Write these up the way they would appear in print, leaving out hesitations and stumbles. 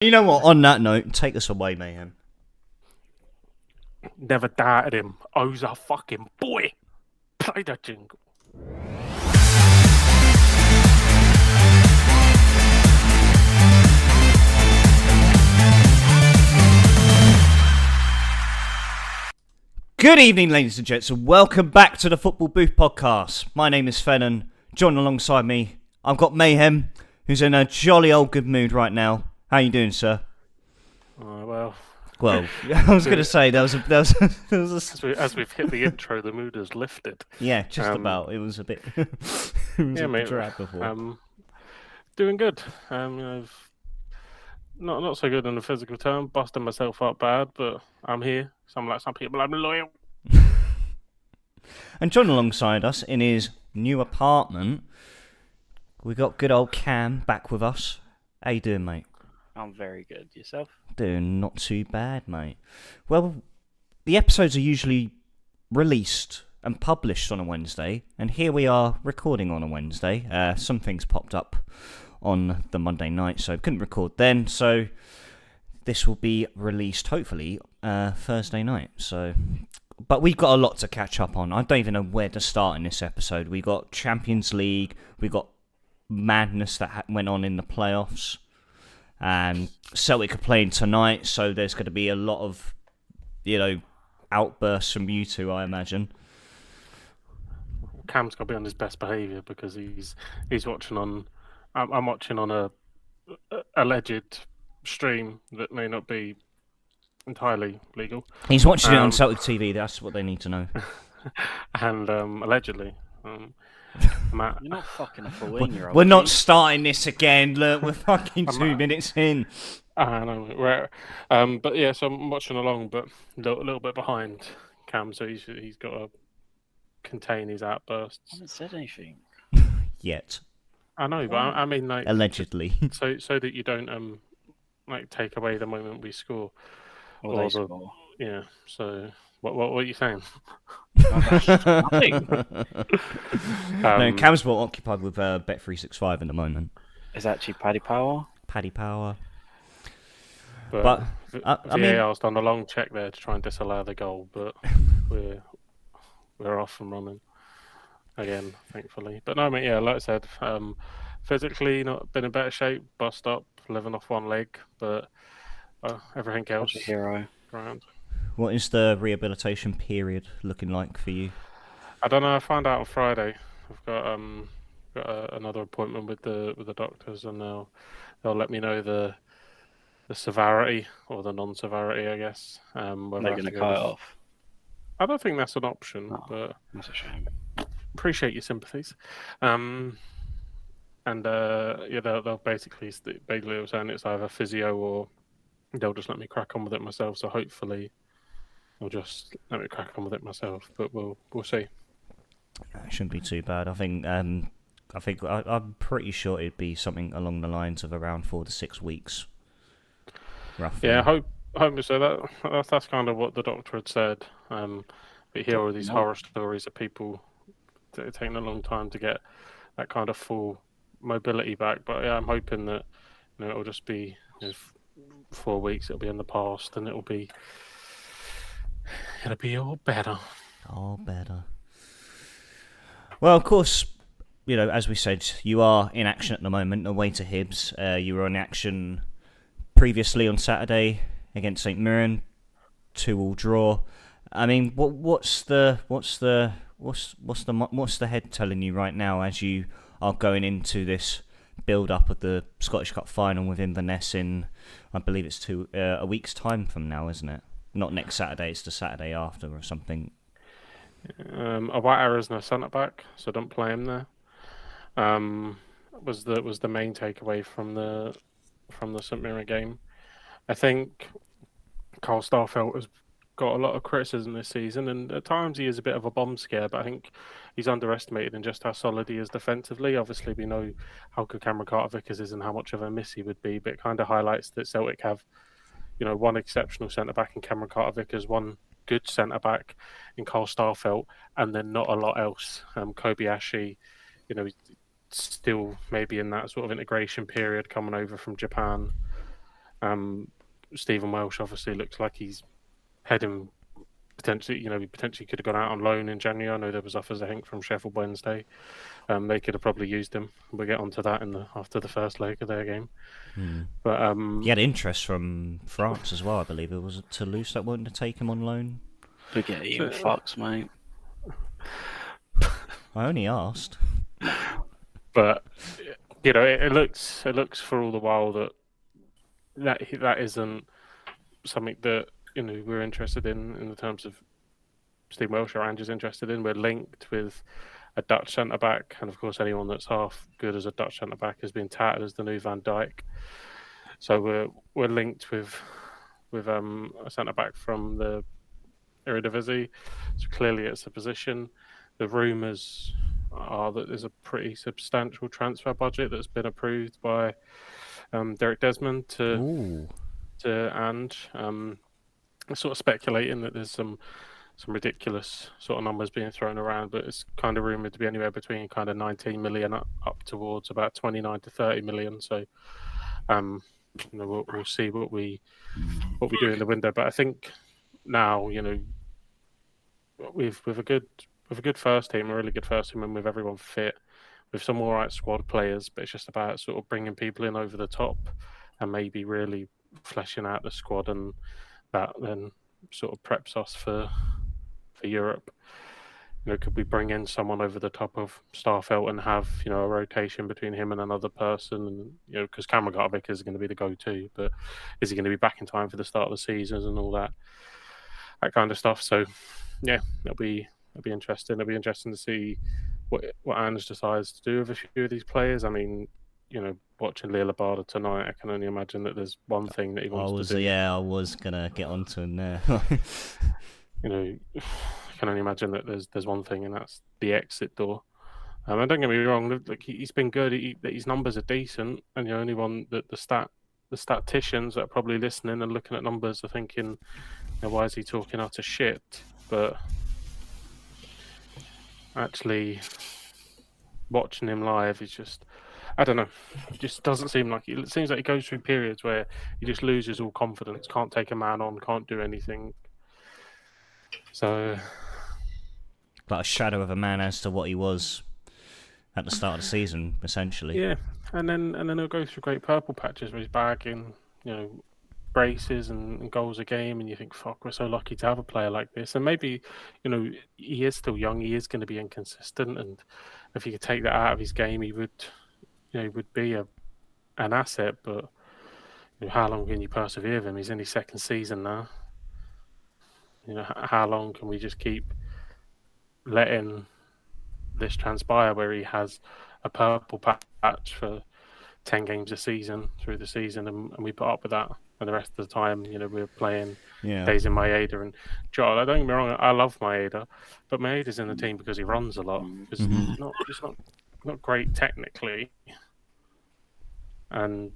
You know what? On that note, take us away, Mayhem. Never doubted him. O's a fucking boy. Play that jingle. Good evening, ladies and gents, and welcome back to the Football Booth podcast. My name is Fen, and joined alongside me, I've got Mayhem, who's in a jolly old good mood right now. How you doing, sir? Well, I was going to say there was as we've hit the intro, the mood has lifted. Yeah, just about. It was a bit. It was Yeah, a mate. drag before. Doing good. Not so good in the physical term. Busting myself up bad, but I'm here. Some people, I'm loyal. And joined alongside us in his new apartment, we got good old Cam back with us. How you doing, mate? I'm very good. Yourself? Doing not too bad, mate. Well, the episodes are usually released and published on a Wednesday, and here we are recording on a Wednesday. Some things popped up on the Monday night, so couldn't record then. So this will be released hopefully Thursday night. But we've got a lot to catch up on. I don't even know where to start in this episode. We got Champions League. We got madness that went on in the playoffs. And Celtic are playing tonight, so there's going to be a lot of, outbursts from you two, I imagine. Cam's got to be on his best behaviour because he's watching on. I'm watching on a alleged stream that may not be entirely legal. He's watching it on Celtic TV. That's what they need to know. And allegedly. Matt, you're not fucking a 14-year-old. We're not starting this again. Look, we're fucking 2 minutes in. I know. But yeah, so I'm watching along, but a little bit behind Cam, so he's got to contain his outbursts. I haven't said anything yet. I know, but I mean, like, allegedly, so that you don't take away the moment we score. Or they score. Yeah. So what are you saying? Nothing. No, Cam's well occupied with Bet365 at the moment. Is actually Paddy Power? Paddy Power. But VAR's done a long check there to try and disallow the goal, but we're off and running again, thankfully. But no, mate, yeah, like I said, physically not been in better shape, bust up, living off one leg, but everything else. Such a hero. Around. What is the rehabilitation period looking like for you? I don't know. I found out on Friday. I've got another appointment with the doctors, and they'll let me know the severity or the non-severity, I guess. They're going to cut it off. I don't think that's an option, but that's a shame. Appreciate your sympathies. They'll basically saying it's either physio or they'll just let me crack on with it myself. So hopefully they'll just let me crack on with it myself. But we'll see. It shouldn't be too bad. I'm pretty sure it'd be something along the lines of around 4 to 6 weeks, roughly. Yeah, hope so. That's kind of what the doctor had said. But you hear all these horror stories of people taking a long time to get that kind of full mobility back. But yeah, I'm hoping that it'll just be 4 weeks. It'll be in the past, and it'll be all better. All better. Well, of course, as we said, you are in action at the moment, away to Hibs. You were in action previously on Saturday against St Mirren, 2-2 draw. I mean, what's the head telling you right now as you are going into this build-up of the Scottish Cup final with Inverness in, I believe it's a week's time from now, isn't it? Not next Saturday, it's the Saturday after or something. A white arrow is no centre back, so don't play him there. Was the main takeaway from the St Mirren game. I think Carl Starfelt has got a lot of criticism this season, and at times he is a bit of a bomb scare, but I think he's underestimated in just how solid he is defensively. Obviously, we know how good Cameron Carter-Vickers is and how much of a miss he would be, but it kind of highlights that Celtic have, one exceptional centre-back in Cameron Carter-Vickers, one good centre-back in Carl Starfelt, and then not a lot else. Kobayashi, still maybe in that sort of integration period coming over from Japan. Stephen Welsh obviously looks like he's heading potentially. He potentially could have gone out on loan in January. I know there was offers, I think, from Sheffield Wednesday. They could have probably used him. We'll get onto that after the first leg of their game. But he had interest from France as well, I believe. It was Toulouse that wanted to take him on loan. Forget you, fucks, mate. I only asked. But it looks for all the while that isn't something that we're interested in the terms of Steve Welsh or Ange's interested in. We're linked with a Dutch centre back, and of course, anyone that's half good as a Dutch centre back has been touted as the new Van Dijk. So we're linked with a centre back from the Eredivisie. So clearly, it's a position. The rumours are that there's a pretty substantial transfer budget that's been approved by Derek Desmond to Ange. Sort of speculating that there's some ridiculous sort of numbers being thrown around, but it's kind of rumoured to be anywhere between kind of 19 million up towards about 29 to 30 million. So, we'll see what we do in the window. But I think now, we've a good first team, a really good first team, and with everyone fit, with some all right squad players. But it's just about sort of bringing people in over the top, and maybe really fleshing out the squad, and that then sort of preps us for Europe. Could we bring in someone over the top of Starfelt and have a rotation between him and another person? And because Cameron Garvik is going to be the go-to, but is he going to be back in time for the start of the season and all that kind of stuff? So yeah, it'll be interesting. It'll be interesting to see what Ange decides to do with a few of these players. I mean, watching Lila Barda tonight, I can only imagine that there's one thing that he wants to do. Yeah, I was gonna get onto him there. I can only imagine that there's one thing, and that's the exit door. And don't get me wrong, like he's been good. His numbers are decent, and the only one that the statisticians that are probably listening and looking at numbers are thinking, why is he talking utter shit? But actually, watching him live is just, I don't know. It just doesn't seem like it seems like he goes through periods where he just loses all confidence, can't take a man on, can't do anything. So, like a shadow of a man as to what he was at the start of the season, essentially. Yeah, and then he'll go through great purple patches where he's bagging, braces and goals a game, and you think, fuck, we're so lucky to have a player like this. And maybe, he is still young, he is going to be inconsistent, and if you could take that out of his game, he would be an asset. But how long can you persevere with him? He's in his second season now. How long can we just keep letting this transpire where he has a purple patch for 10 games a season through the season, and we put up with that, and the rest of the time, we're playing days in Maeda and Joel. I don't get me wrong, I love Maeda, but Maeda's in the team because he runs a lot. Because he's not great technically, and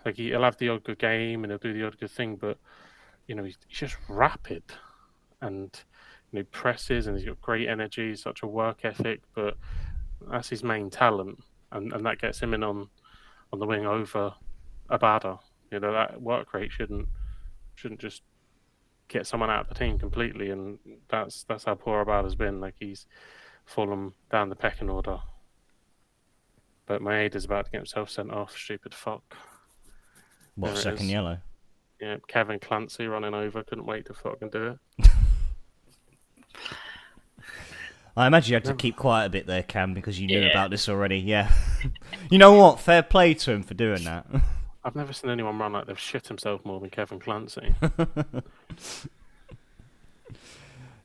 like he'll have the odd good game and he'll do the odd good thing, but he's just rapid. And presses, and he's got great energy, such a work ethic, but that's his main talent, and that gets him in on the wing over Abada. That work rate shouldn't just get someone out of the team completely, and that's how poor Abada's been. Like, he's fallen down the pecking order. But Maeda's about to get himself sent off, stupid fuck. What, second yellow? Yeah, Kevin Clancy running over, couldn't wait to fucking do it. I imagine you had to keep quiet a bit there, Cam, because you knew about this already. Yeah. You know what? Fair play to him for doing that. I've never seen anyone run like they've shit himself more than Kevin Clancy.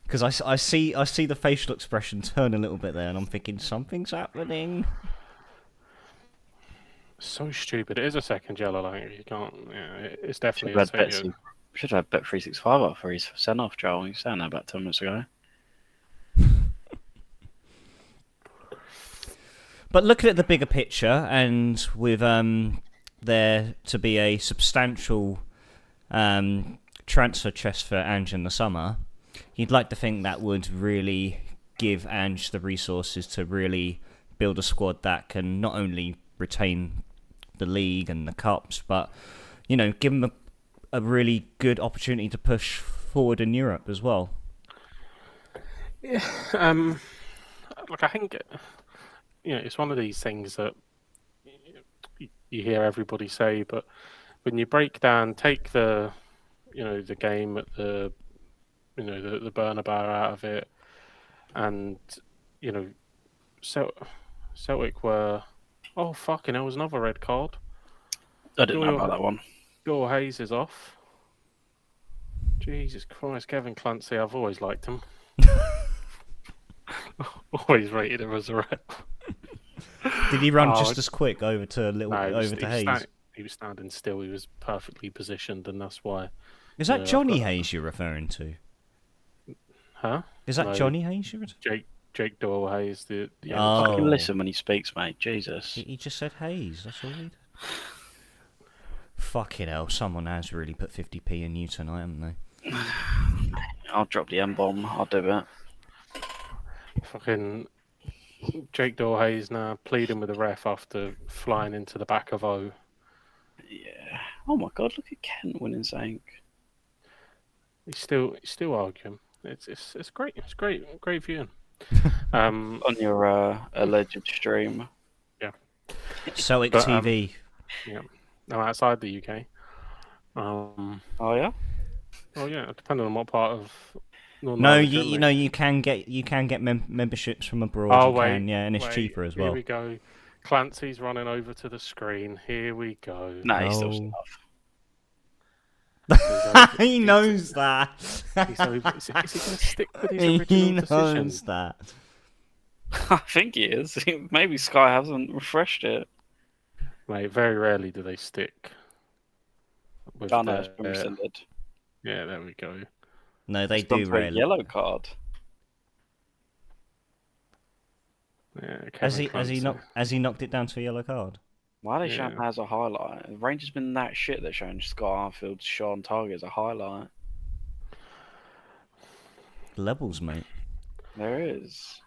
Because I see the facial expression turn a little bit there, and I'm thinking something's happening. So stupid. It is a second yellow. Like, you can't. Yeah, it's definitely a second. Should have had Bet365 up for his send off, Joel. You saying that about 10 minutes ago. But looking at the bigger picture, and with there to be a substantial transfer chest for Ange in the summer, you'd like to think that would really give Ange the resources to really build a squad that can not only retain the league and the cups, but give him a really good opportunity to push forward in Europe as well. Yeah. Look, I think it's one of these things that you hear everybody say, but when you break down, take the game at the Bernabeu out of it, and Celtic were, oh fucking hell, was another red card. I didn't know about that one. Bill Hayes is off. Jesus Christ, Kevin Clancy, I've always liked him. Always rated him as a rep. Did he run just as quick over to Hayes? He was standing still. He was perfectly positioned, and that's why. Is that Johnny Hayes you're referring to? Huh? Is that Johnny Hayes you're referring to? Jake Doyle Hayes. Fucking listen when he speaks, mate. Jesus. He just said Hayes. That's all he did. Fucking hell! Someone has really put 50p in you tonight, haven't they? I'll drop the M-bomb. I'll do it. Fucking Jake Doyle Hayes now pleading with the ref after flying into the back of O. Yeah. Oh my God! Look at Kent winning something. He's still arguing. It's great. It's great viewing. On your alleged stream. Yeah. Celtic TV. Yeah. No, outside the UK. Oh yeah. Oh yeah, depending on what part of. No, you can get memberships from abroad. And it's cheaper as well. Here we go. Clancy's running over to the screen. Here we go. No, he's still stuff. He knows that. Is he going to stick with his original decision? He knows that. I think he is. Maybe Sky hasn't refreshed it. Mate, very rarely do they stick. It's been rescinded. Yeah, there we go. No, they do rarely. Yellow card. Yeah, has he knocked it down to a yellow card? Why are they showing that as a highlight? Rangers been that shit. They're showing Scott Arfield's shot on target as a highlight. Levels, mate. There is.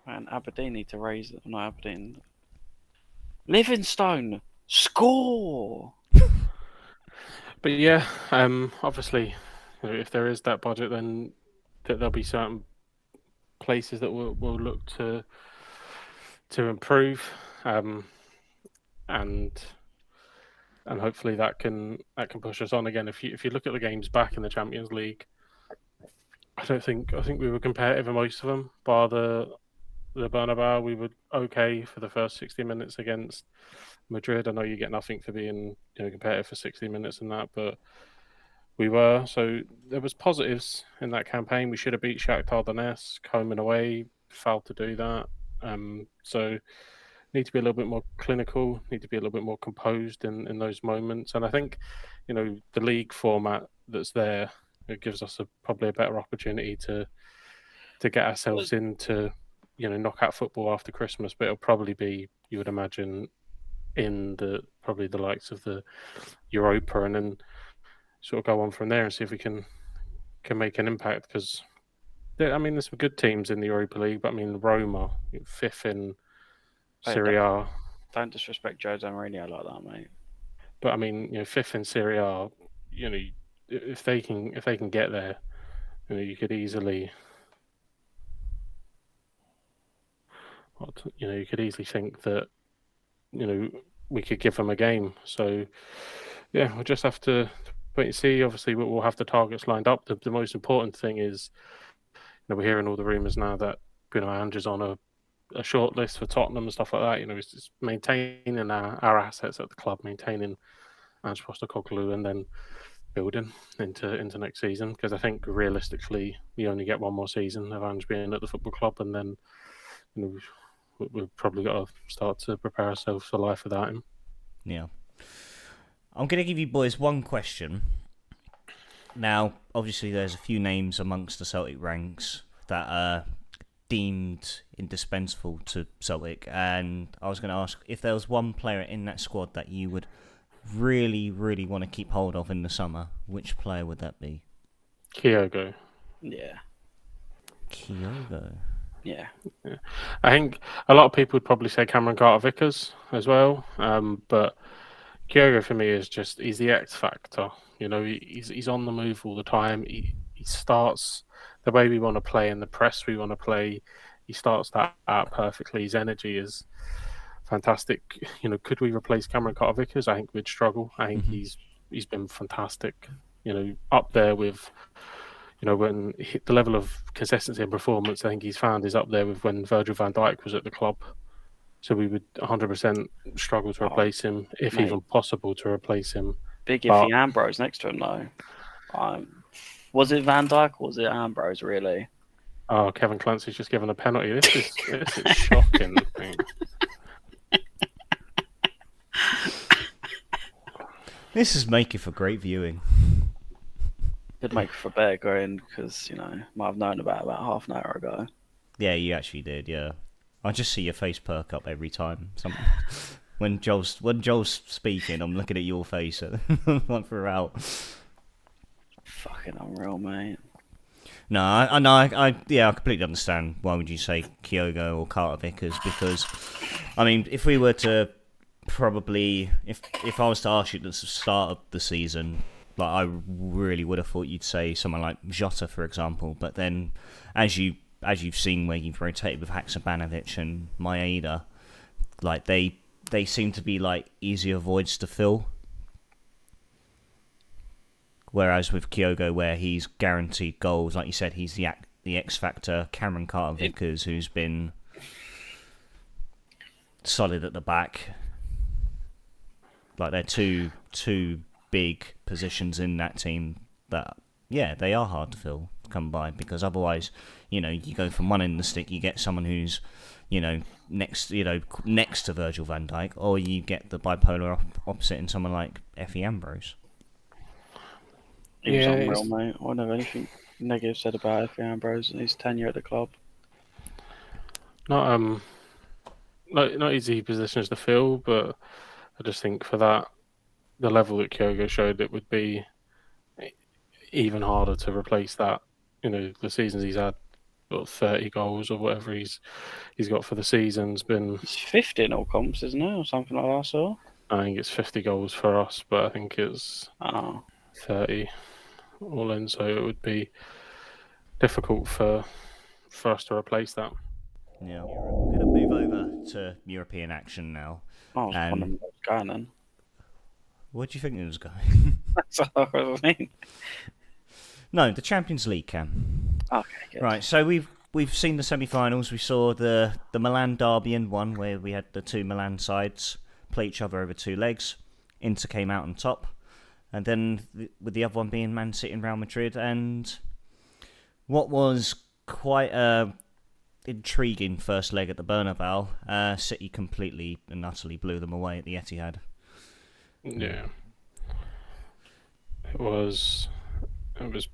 Man, Aberdeen need to raise it. No, Aberdeen. Livingstone score. But yeah, obviously, if there is that budget, then there'll be certain places that we'll look to improve, and hopefully that can push us on again. If you look at the games back in the Champions League, I think we were competitive in most of them. Bar the Bernabeu, we were okay for the first 60 minutes against Madrid. I know you get nothing for being competitive for 60 minutes and that, but we were. So there was positives in that campaign. We should have beat Shakhtar Donetsk home and away. Failed to do that. So need to be a little bit more clinical. Need to be a little bit more composed in those moments. And I think the league format that's there, it gives us probably a better opportunity to get ourselves into knockout football after Christmas. But it'll probably be, you would imagine, in the likes of the Europa, and then sort of go on from there and see if we can make an impact. Because there's some good teams in the Europa League, but Roma, 5th in Serie A. Don't disrespect Jose Mourinho like that, mate. But 5th in Serie A, if they can get there, you could easily. You could easily think that we could give them a game. So yeah, we'll just have to wait and see. Obviously, we'll have the targets lined up. The most important thing is, we're hearing all the rumours now that Andrew's on a short list for Tottenham and stuff like that. It's just maintaining our assets at the club, maintaining Ange Postecoglou, and then building into next season. Because I think realistically, we only get one more season of Ange being at the football club, and then we've probably got to start to prepare ourselves for life without him. Yeah. I'm going to give you boys one question. Now, obviously, there's a few names amongst the Celtic ranks that are deemed indispensable to Celtic, and I was going to ask if there was one player in that squad that you would really, really want to keep hold of in the summer, which player would that be? Kyogo. Yeah. Kyogo. Yeah. I think a lot of people would probably say Cameron Carter-Vickers as well, but Kyogo for me is he's the X factor. You know, he's on the move all the time. He starts the way we want to play and the press we want to play. He starts that out perfectly. His energy is fantastic. You know, could we replace Cameron Carter-Vickers? I think we'd struggle. I think he's been fantastic. You know, up there with, you know, when the level of consistency and performance I think he's found is up there with when Virgil van Dijk was at the club. So we would 100% struggle to replace him, if even possible to replace him. Big iffy Ambrose next to him, though. Was it Van Dijk or was it Ambrose, really? Oh, Kevin Clancy's just given a penalty. This is shocking. This is making for great viewing. Could make for better going because, you know, might have known about half an hour ago. Yeah, you actually did, yeah. I just see your face perk up every time. When Joel's speaking, I'm looking at your face throughout. Fucking unreal, mate. No, I completely understand why would you say Kyogo or Carter-Vickers, because, I mean, if we were to probably, if I was to ask you at the start of the season, like, I really would have thought you'd say someone like Jota, for example, but then as you've seen where you've rotated with Haksabanovic and Maeda, like, they seem to be like easier voids to fill. Whereas with Kyogo, where he's guaranteed goals, like you said, he's the X factor. Cameron Carter-Vickers, who's been solid at the back. Like, they're two big positions in that team that, yeah, they are hard to fill, come by, because otherwise, you know, you go from one end of the stick, you get someone who's, you know, next to Virgil van Dijk, or you get the bipolar opposite in someone like F.A Ambrose. He was unreal, mate. I don't have anything negative said about F.A Ambrose and his tenure at the club. Not easy positions to fill, but I just think for that, the level that Kyogo showed, it would be even harder to replace that. You know, the seasons he's had, 30 goals or whatever he's got for the season's been. He's 50 in all comps, isn't it, or something like that? I saw. I think it's 50 goals for us, but I think it's 30 all in, so it would be difficult for us to replace that. Yeah, we're going to move over to European action now. I was wondering what was going on. Where do you think it was going? That's what I mean. No, the Champions League, Cam. Okay, good. Right, so we've seen the semi-finals. We saw the Milan derby in one, where we had the two Milan sides play each other over two legs. Inter came out on top. And then with the other one being Man City and Real Madrid. And what was quite a intriguing first leg at the Bernabeu, City completely and utterly blew them away at the Etihad. Yeah. It was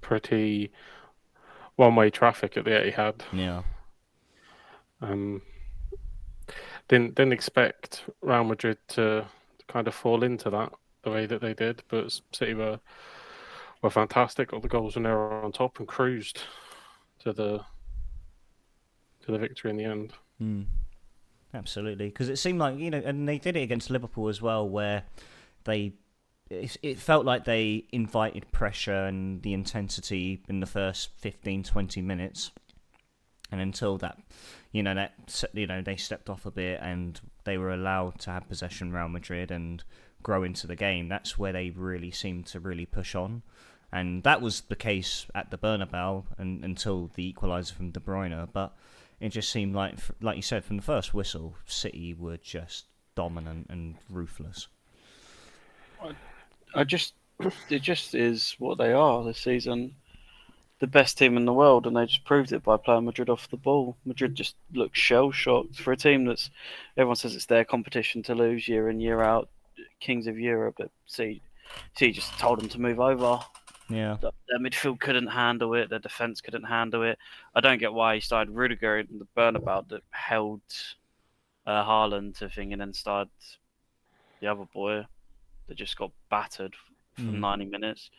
pretty one-way traffic at the Etihad. Yeah. Didn't expect Real Madrid to kind of fall into that the way that they did, but City were fantastic. Got the goals when they were on top and cruised to the victory in the end. Absolutely, because it seemed like, you know, and they did it against Liverpool as well, where it felt like they invited pressure and the intensity in the first 15-20 minutes, and until that, they stepped off a bit and they were allowed to have possession, Real Madrid, and grow into the game. That's where they really seemed to really push on, and that was the case at the Bernabeu until the equaliser from De Bruyne. But it just seemed like you said, from the first whistle, City were just dominant and ruthless. It just is what they are this season. The best team in the world, and they just proved it by playing Madrid off the ball. Madrid just looked shell-shocked for a team that's, everyone says it's their competition to lose year in, year out, Kings of Europe, but see, just told them to move over. Yeah. Their midfield couldn't handle it, their defence couldn't handle it. I don't get why he started Rudiger in the Bernabeu that held Haaland to thing, and then started the other boy that just got battered for 90 minutes.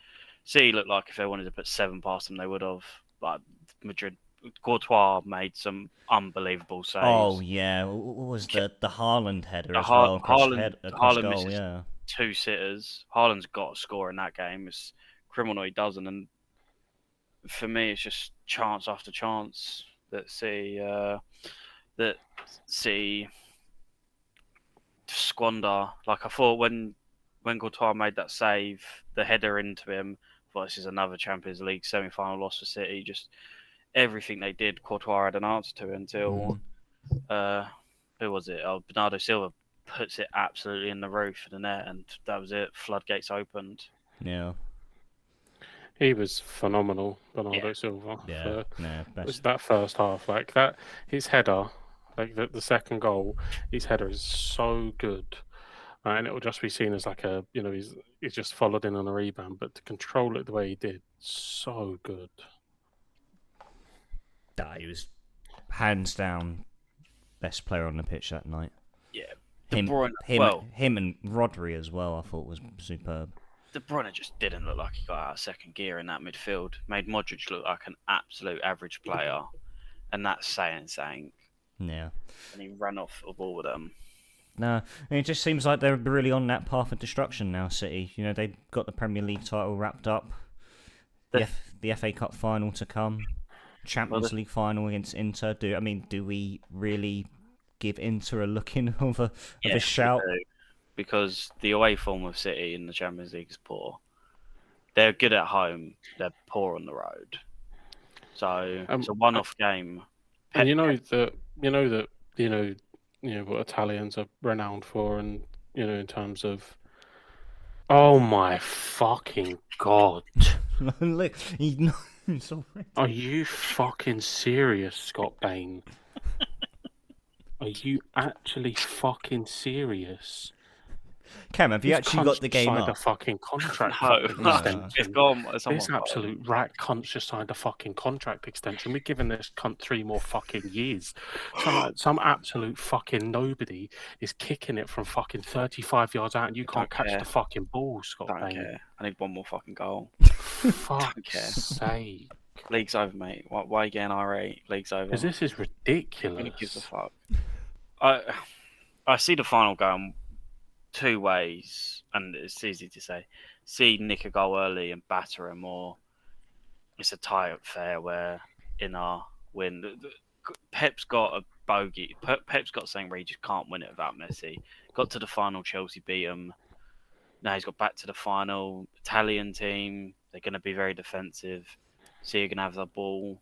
City looked like if they wanted to put 7 past them, they would have. But Madrid, Courtois made some unbelievable saves. Oh yeah, what was the Haaland header as Haaland well? Haaland goal, misses, yeah. 2 sitters. Haaland's got to score in that game. It's criminal he doesn't. And for me, it's just chance after chance that City squander. Like I thought when Courtois made that save, the header into him, I thought this is another Champions League semi-final loss for City. Just everything they did, Courtois had an answer to until who was it? Oh, Bernardo Silva puts it absolutely in the roof of the net, and that was it. Floodgates opened. Yeah. He was phenomenal, Bernardo Yeah. Silva. Yeah. Was that first half, like that, his header, like the second goal, his header is so good, and it will just be seen as like a, he's just followed in on a rebound, but to control it the way he did, so good. He was hands down best player on the pitch that night. Yeah. Him and Rodri as well, I thought was superb. De Bruyne just didn't look like he got out of second gear in that midfield. Made Modric look like an absolute average player, and that's saying something. Yeah. And he ran off the ball with them. No, it just seems like they're really on that path of destruction now, City. They've got the Premier League title wrapped up, the F.A Cup final to come, Champions League final against Inter. Do we really give Inter a look in of a shout? Because the away form of City in the Champions League is poor. They're good at home. They're poor on the road. So it's a one-off game. And you know what Italians are renowned for, and in terms of, oh my fucking god! Look, he knows already. Are you fucking serious, Scott Bain? Are you actually fucking serious? Cam, have you actually got the game up? A fucking contract extension. It's gone. This absolute rat cunt's just signed a fucking contract extension. We're giving this cunt 3 more fucking years. Some absolute fucking nobody is kicking it from fucking 35 yards out, and you can't catch the fucking ball, Scott Bain. I need 1 more fucking goal. Fuck's sake. League's over, mate. Why are you getting irate? League's over. Because this is ridiculous. Who gives a fuck? I see the final going 2 ways, and it's easy to say. See nick a goal early and batter him, or it's a tie-up fair where Inter win. Pep's got a bogey. Pep's got something where he just can't win it without Messi. Got to the final, Chelsea beat him. Now he's got back to the final. Italian team, they're going to be very defensive. So you're going to have the ball.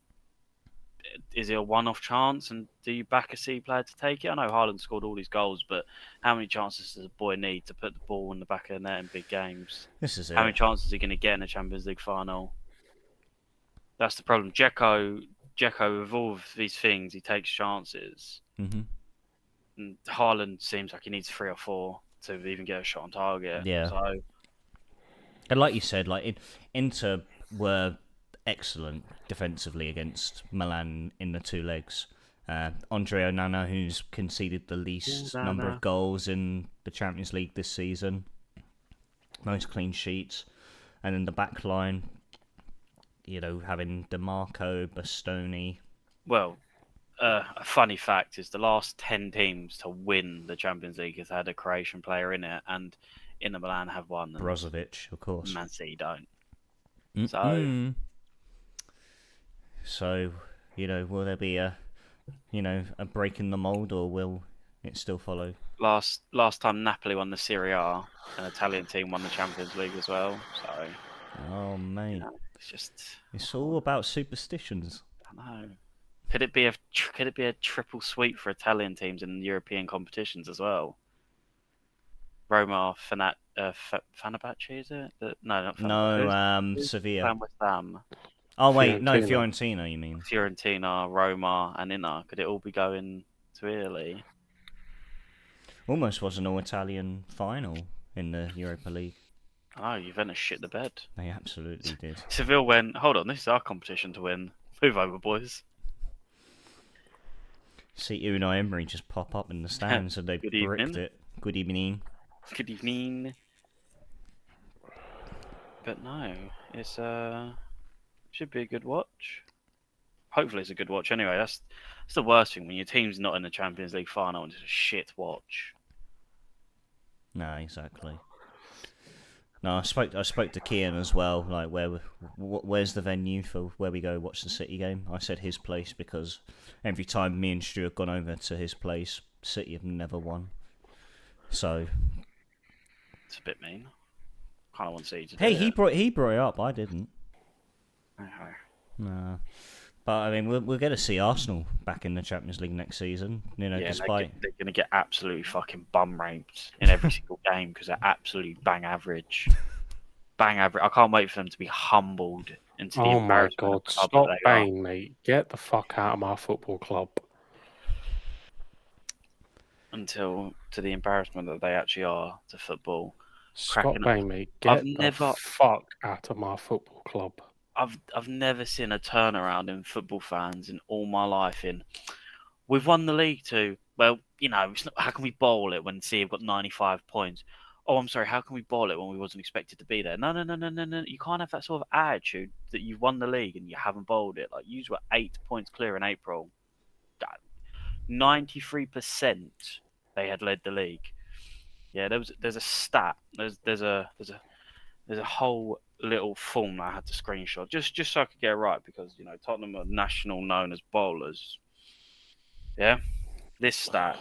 Is it a one-off chance, and do you back a C player to take it? I know Haaland scored all these goals, but how many chances does a boy need to put the ball in the back of the net in big games? This is it. How many chances is he going to get in a Champions League final? That's the problem. Dzeko, with all of these things, he takes chances. Mm-hmm. And Haaland seems like he needs 3 or 4 to even get a shot on target. Yeah. So, and like you said, Inter were excellent defensively against Milan in the 2 legs. Andre Onana, who's conceded the least number of goals in the Champions League this season, most clean sheets, and then the back line, having DeMarco, Bastoni. Well, a funny fact is the last 10 teams to win the Champions League has had a Croatian player in it, and Inter Milan have one. Brozovic, of course. Man City don't. So, will there be a break in the mould, or will it still follow? Last time Napoli won the Serie A, an Italian team won the Champions League as well. So, mate, it's all about superstitions. I know. Could it be a triple sweep for Italian teams in European competitions as well? Roma, Fenerbahce, is it? No, not Fenerbahce. No, Sevilla. West Ham. Oh wait, no, Fiorentina. You mean Fiorentina, Roma, and Inter? Could it all be going to Italy? Almost was an all-Italian final in the Europa League. Oh, Juventus shit the bed. They absolutely did. Seville went, hold on, this is our competition to win. Move over, boys. See Unai Emery just pop up in the stands and they bricked it. Good evening. Good evening. But no, it's should be a good watch. Hopefully it's a good watch anyway. That's the worst thing when your team's not in the Champions League final and it's a shit watch. No, exactly. No, I spoke to Kian as well. Like, where's the venue for where we go watch the City game? I said his place because every time me and Stu have gone over to his place, City have never won. So It's a bit mean. Kind of want City to do hey, it. he brought it up. I didn't. Okay. No. But I mean, we're going to see Arsenal back in the Champions League next season. You know, Yeah, despite they're going to get absolutely fucking bum raped in every single game because they're absolutely bang average. Bang average. I can't wait for them to be humbled into the Oh my embarrassment god, of the club that stop they are. Bane, mate. Get the fuck out of my football club. To the embarrassment that they actually are to football. Stop Cracking up. Bane, mate. I've Get the never- fuck out of my football club. I've never seen a turnaround in football fans in all my life. We've won the league too. Well, you know, it's not, how can we bowl it when City have got 95 points? Oh, I'm sorry. How can we bowl it when we wasn't expected to be there? No. You can't have that sort of attitude that you've won the league and you haven't bowled it. Like, you were 8 points clear in April. 93% they had led the league. Yeah, there's a stat. There's a whole little form that I had to screenshot just so I could get it right because you know Tottenham are national known as bowlers. Yeah, this stat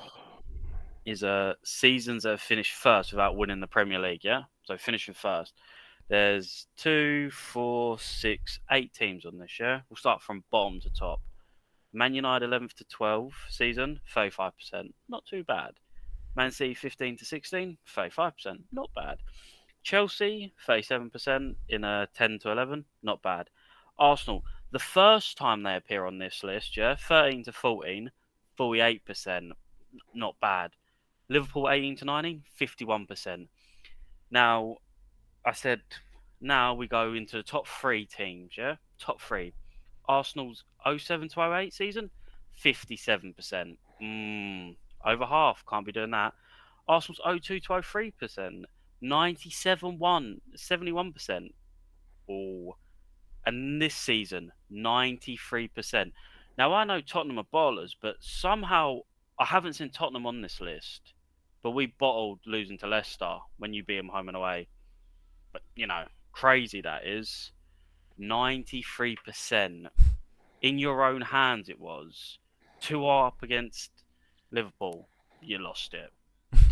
is seasons that have finished first without winning the Premier League. Yeah, so finishing first. There's 2, 4, 6, 8 teams on this. Yeah, we'll start from bottom to top. Man United 11th to 12th season, 35%, not too bad. Man City 15 to 16, 35%, not bad. Chelsea 37% in a 10 to 11, not bad. Arsenal, the first time they appear on this list, yeah, 13 to 14, 48%, not bad. Liverpool 18 to 19, 51%. Now, I said, now we go into the top 3 teams, yeah? Top 3. Arsenal's 07 to 08 season, 57%. Over half, can't be doing that. Arsenal's 02 to 03%, 71%. Oh, and this season, 93%. Now, I know Tottenham are ballers, but somehow I haven't seen Tottenham on this list. But we bottled losing to Leicester when you beat them home and away. But, you know, crazy that is. 93%. In your own hands, it was. 2 up against Liverpool, you lost it.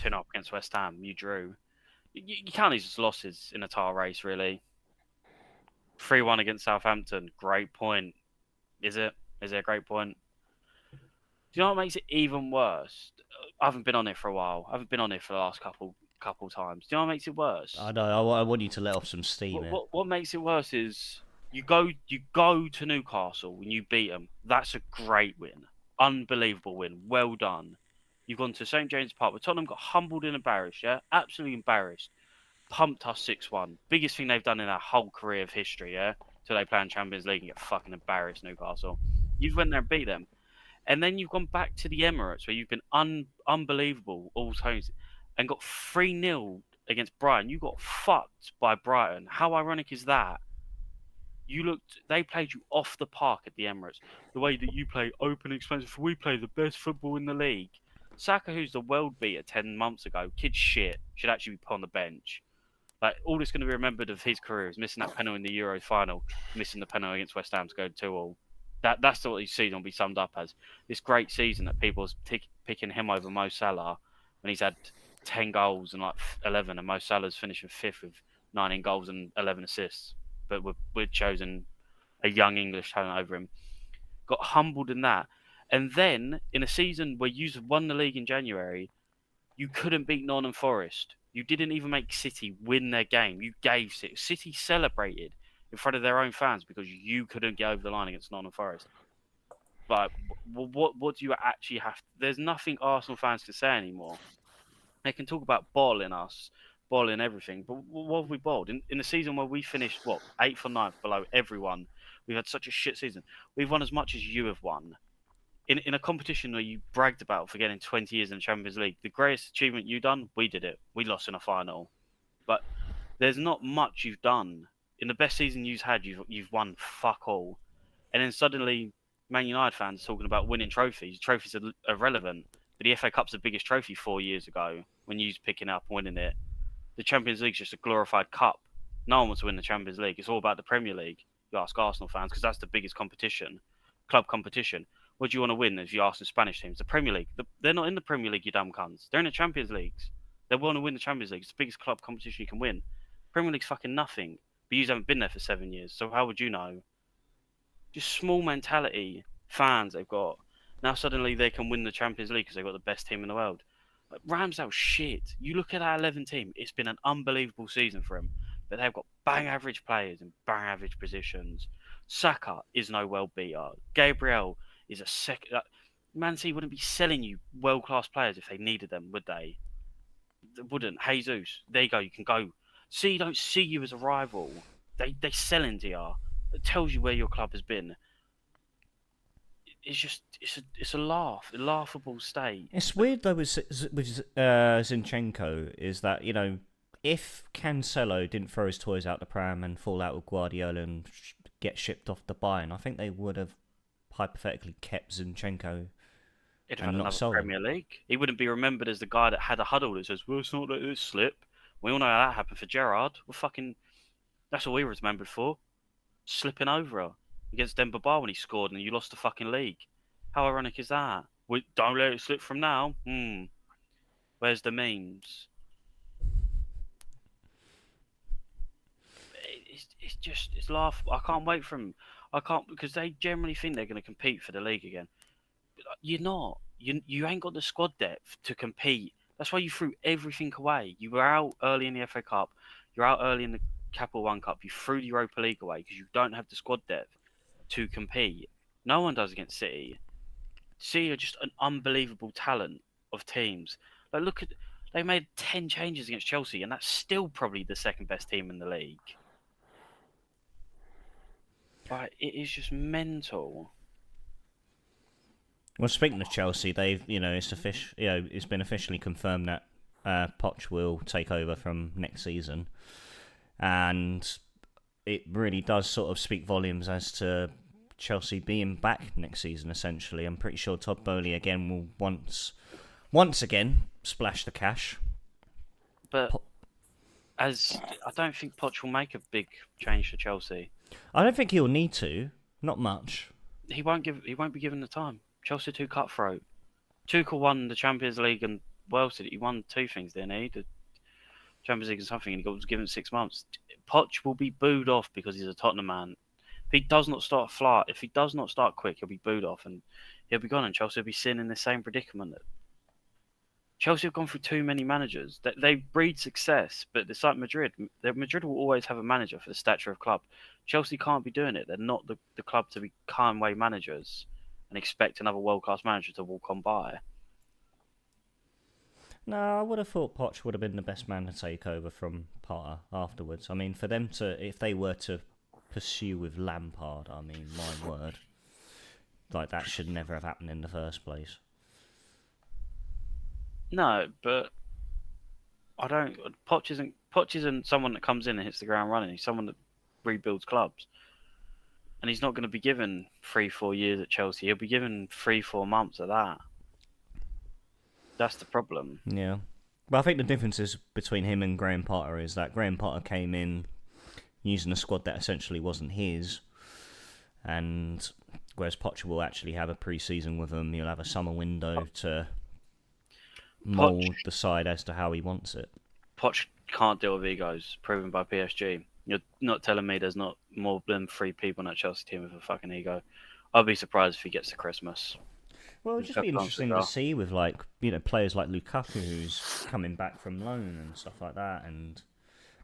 2 up against West Ham, you drew. You count these as losses in a title race, really. 3-1 against Southampton, great point. Is it? Is it a great point? Do you know what makes it even worse? I haven't been on it for a while. I haven't been on it for the last couple times. Do you know what makes it worse? I know. I want you to let off some steam. What makes it worse is you go to Newcastle and you beat them. That's a great win, unbelievable win. Well done. You've gone to St James's Park, where Tottenham got humbled and embarrassed. Yeah, absolutely embarrassed. Pumped us 6-1. Biggest thing they've done in their whole career of history. Yeah, till they play in Champions League and get fucking embarrassed. Newcastle. You've went there and beat them, and then you've gone back to the Emirates where you've been unbelievable all times, and got 3-0 against Brighton. You got fucked by Brighton. How ironic is that? They played you off the park at the Emirates. The way that you play open, expensive. We play the best football in the league. Saka, who's the world beater 10 months ago, kid shit, should actually be put on the bench. Like, all that's going to be remembered of his career is missing that penalty in the Euro final, missing the penalty against West Ham to go 2-2. That's what his season will be summed up as. This great season that people's picking him over Mo Salah when he's had 10 goals and like 11, and Mo Salah's finishing 5th with 19 goals and 11 assists. But we're chosen a young English talent over him. Got humbled in that. And then, in a season where you won the league in January, you couldn't beat Nottingham Forest. You didn't even make City win their game. You gave City celebrated in front of their own fans because you couldn't get over the line against Nottingham Forest. But what do you actually have? There's nothing Arsenal fans can say anymore. They can talk about balling us, balling everything, but what have we balled? In the season where we finished, 8th or 9th below everyone, we've had such a shit season. We've won as much as you have won. In a competition where you bragged about for getting 20 years in the Champions League, the greatest achievement you've done, we did it. We lost in a final. But there's not much you've done. In the best season you've had, you've won fuck all. And then suddenly, Man United fans talking about winning trophies. Trophies are irrelevant. But the FA Cup's the biggest trophy 4 years ago when you was picking up and winning it. the Champions League's just a glorified cup. No one wants to win the Champions League. It's all about the Premier League. You ask Arsenal fans, because that's the biggest competition, club competition. What do you want to win if you ask the Spanish teams? The Premier League. They're not in the Premier League, you dumb cunts. They're in the Champions Leagues. They want to win the Champions League. It's the biggest club competition you can win. Premier League's fucking nothing. But you haven't been there for 7 years, so how would you know? Just small mentality fans they've got. Now suddenly they can win the Champions League because they've got the best team in the world. Like, Ramsdale, shit. You look at our 11 team, it's been an unbelievable season for them. But they've got bang average players in bang average positions. Saka is no world beater. Gabriel is a second. Man City wouldn't be selling you world class players if they needed them, would they? They wouldn't. Jesus, there you go. You can go. See, don't see you as a rival. They sell into you. It tells you where your club has been. It's just it's a laughable state. It's weird though with Zinchenko is that, you know, if Cancelo didn't throw his toys out the pram and fall out with Guardiola and get shipped off to Bayern, I think they would have hypothetically kept Zinchenko. He'd have and had not another sold him. Premier League. He wouldn't be remembered as the guy that had a huddle that says, "Well, it's not like this slip." We all know how that happened for Gerrard. Well, fucking, that's all we were remembered for. Slipping over against Demba Ba when he scored and you lost the fucking league. How ironic is that? Don't let it slip from now. Where's the memes? It's laughable. I can't wait for them. I can't, because they generally think they're going to compete for the league again. But you're not. You ain't got the squad depth to compete. That's why you threw everything away. You were out early in the FA Cup. You're out early in the Capital One Cup. You threw the Europa League away because you don't have the squad depth to compete. No one does against City. City are just an unbelievable talent of teams. Like, look at, they made 10 changes against Chelsea, and that's still probably the second best team in the league. Like, it is just mental. Well, speaking of Chelsea, they've, you know, it's been officially confirmed that Poch will take over from next season, and it really does sort of speak volumes as to Chelsea being back next season. Essentially, I'm pretty sure Todd Bowley again will once again splash the cash. But I don't think Poch will make a big change for Chelsea. I don't think he'll need to. Not much. He won't be given the time. Chelsea are too cutthroat. Tuchel won the Champions League and what else did he? He won two things, didn't he? The Champions League and something, and he was given 6 months. Poch will be booed off because he's a Tottenham man. If he does not start quick, he'll be booed off and he'll be gone, and Chelsea will be sitting in the same predicament. Chelsea have gone through too many managers. They breed success, but it's like Madrid. Madrid will always have a manager for the stature of club. Chelsea can't be doing it. They're not the club to be Conway managers and expect another world-class manager to walk on by. No, I would have thought Poch would have been the best man to take over from Potter afterwards. I mean, for them to, if they were to pursue with Lampard, I mean, my word. Like, that should never have happened in the first place. No, but Poch isn't someone that comes in and hits the ground running. He's someone that rebuilds clubs. And he's not going to be given 3-4 years at Chelsea. He'll be given 3-4 months of that. That's the problem. Yeah. But I think the difference is between him and Graham Potter is that Graham Potter came in using a squad that essentially wasn't his. And whereas Poch will actually have a pre-season with him, he'll have a summer window to mould the side as to how he wants it. Poch can't deal with egos, proven by PSG. You're not telling me there's not more than 3 people in that Chelsea team with a fucking ego. I'll be surprised if he gets to Christmas. Well, it'd just be interesting to see with, like, you know, players like Lukaku who's coming back from loan and stuff like that, and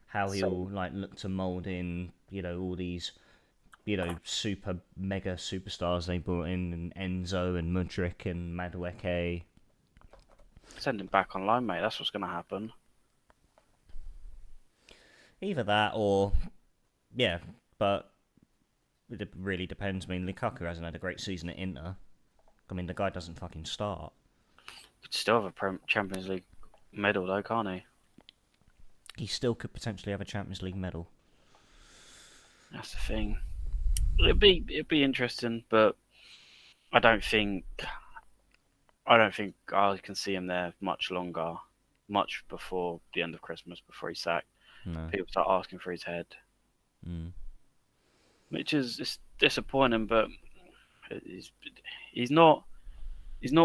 how he'll like look to mould in, you know, all these, you know, mega superstars they brought in, and Enzo and Mudryk and Madueke. Send him back on loan, mate. That's what's going to happen. Either that or, yeah, but it really depends. I mean, Lukaku hasn't had a great season at Inter. I mean, the guy doesn't fucking start. Could still have a Champions League medal, though, can't he? He still could potentially have a Champions League medal. That's the thing. It'd be interesting, but I don't think I can see him there much longer. much before the end of Christmas, before he's sacked. No. People start asking for his head, Mm. which is it's disappointing. But he's not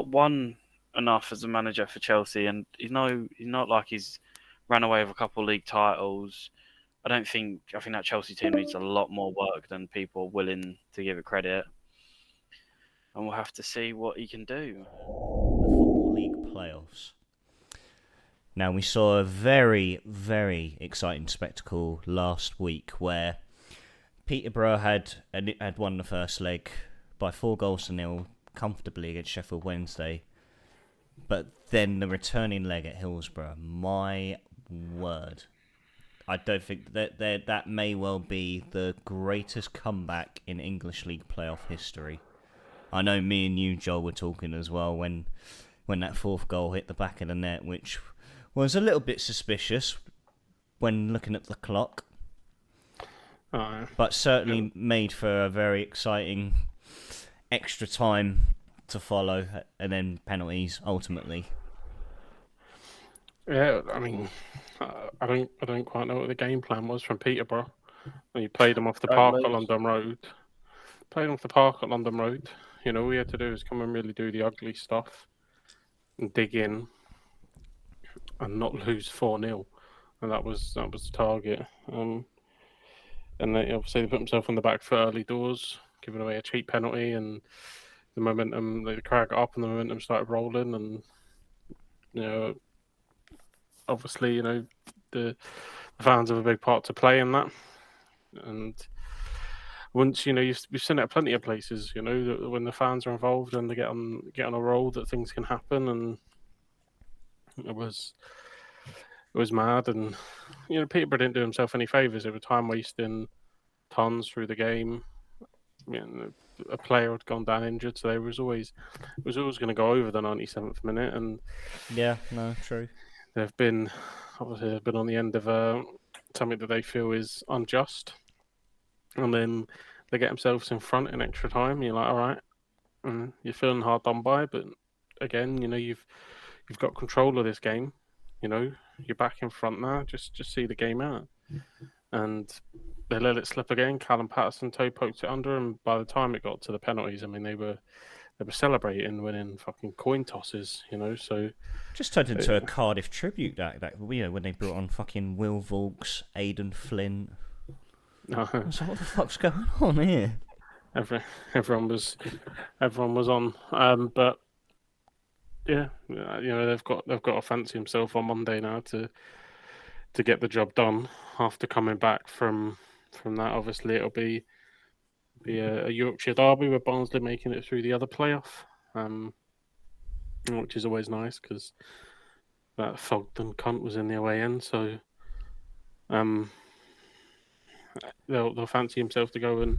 won enough as a manager for Chelsea, and he's not like he's ran away with a couple of league titles. I think that Chelsea team needs a lot more work than people are willing to give it credit. And we'll have to see what he can do. The Football League playoffs. Now, we saw a very, very exciting spectacle last week where Peterborough had won the first leg by 4-0 comfortably against Sheffield Wednesday. But then the returning leg at Hillsborough, my word. I don't think that may well be the greatest comeback in English League playoff history. I know me and you, Joel, were talking as well when that fourth goal hit the back of the net, which was a little bit suspicious when looking at the clock. But certainly made for a very exciting extra time to follow, and then penalties ultimately. Yeah, I mean, I don't quite know what the game plan was from Peterborough. You played them off the park at London Road. You know, all we had to do is come and really do the ugly stuff and dig in and not lose 4-0, and that was the target. And they obviously put themselves on the back foot early doors, giving away a cheap penalty, and the momentum, the crowd got up and the momentum started rolling, and you know, obviously, you know, the fans have a big part to play in that. And once, you know, you've seen it at plenty of places, you know, that when the fans are involved and they get on a roll, that things can happen. And it was mad. And you know, Peterborough didn't do himself any favours. They were time wasting tons through the game. I mean, a player had gone down injured, so it was always going to go over the 97th minute. And yeah, no, true. They've been on the end of something that they feel is unjust, and then they get themselves in front in extra time. And you're like, all right, you're feeling hard done by, but again, you know, you've got control of this game. You know, you're back in front now. Just see the game out, and they let it slip again. Callum Patterson toe poked it under, and by the time it got to the penalties, I mean, they were celebrating, winning fucking coin tosses, you know. So just turned into a Cardiff tribute that you know, when they brought on fucking Will Vaulks, Aidan Flint. I was like, what the fuck's going on here? Everyone was on, but yeah, you know, they've got to fancy himself on Monday now to get the job done after coming back from that. Obviously, it'll be a Yorkshire derby with Barnsley making it through the other playoff, which is always nice because that Fogden cunt was in the away end. So they'll fancy himself to go and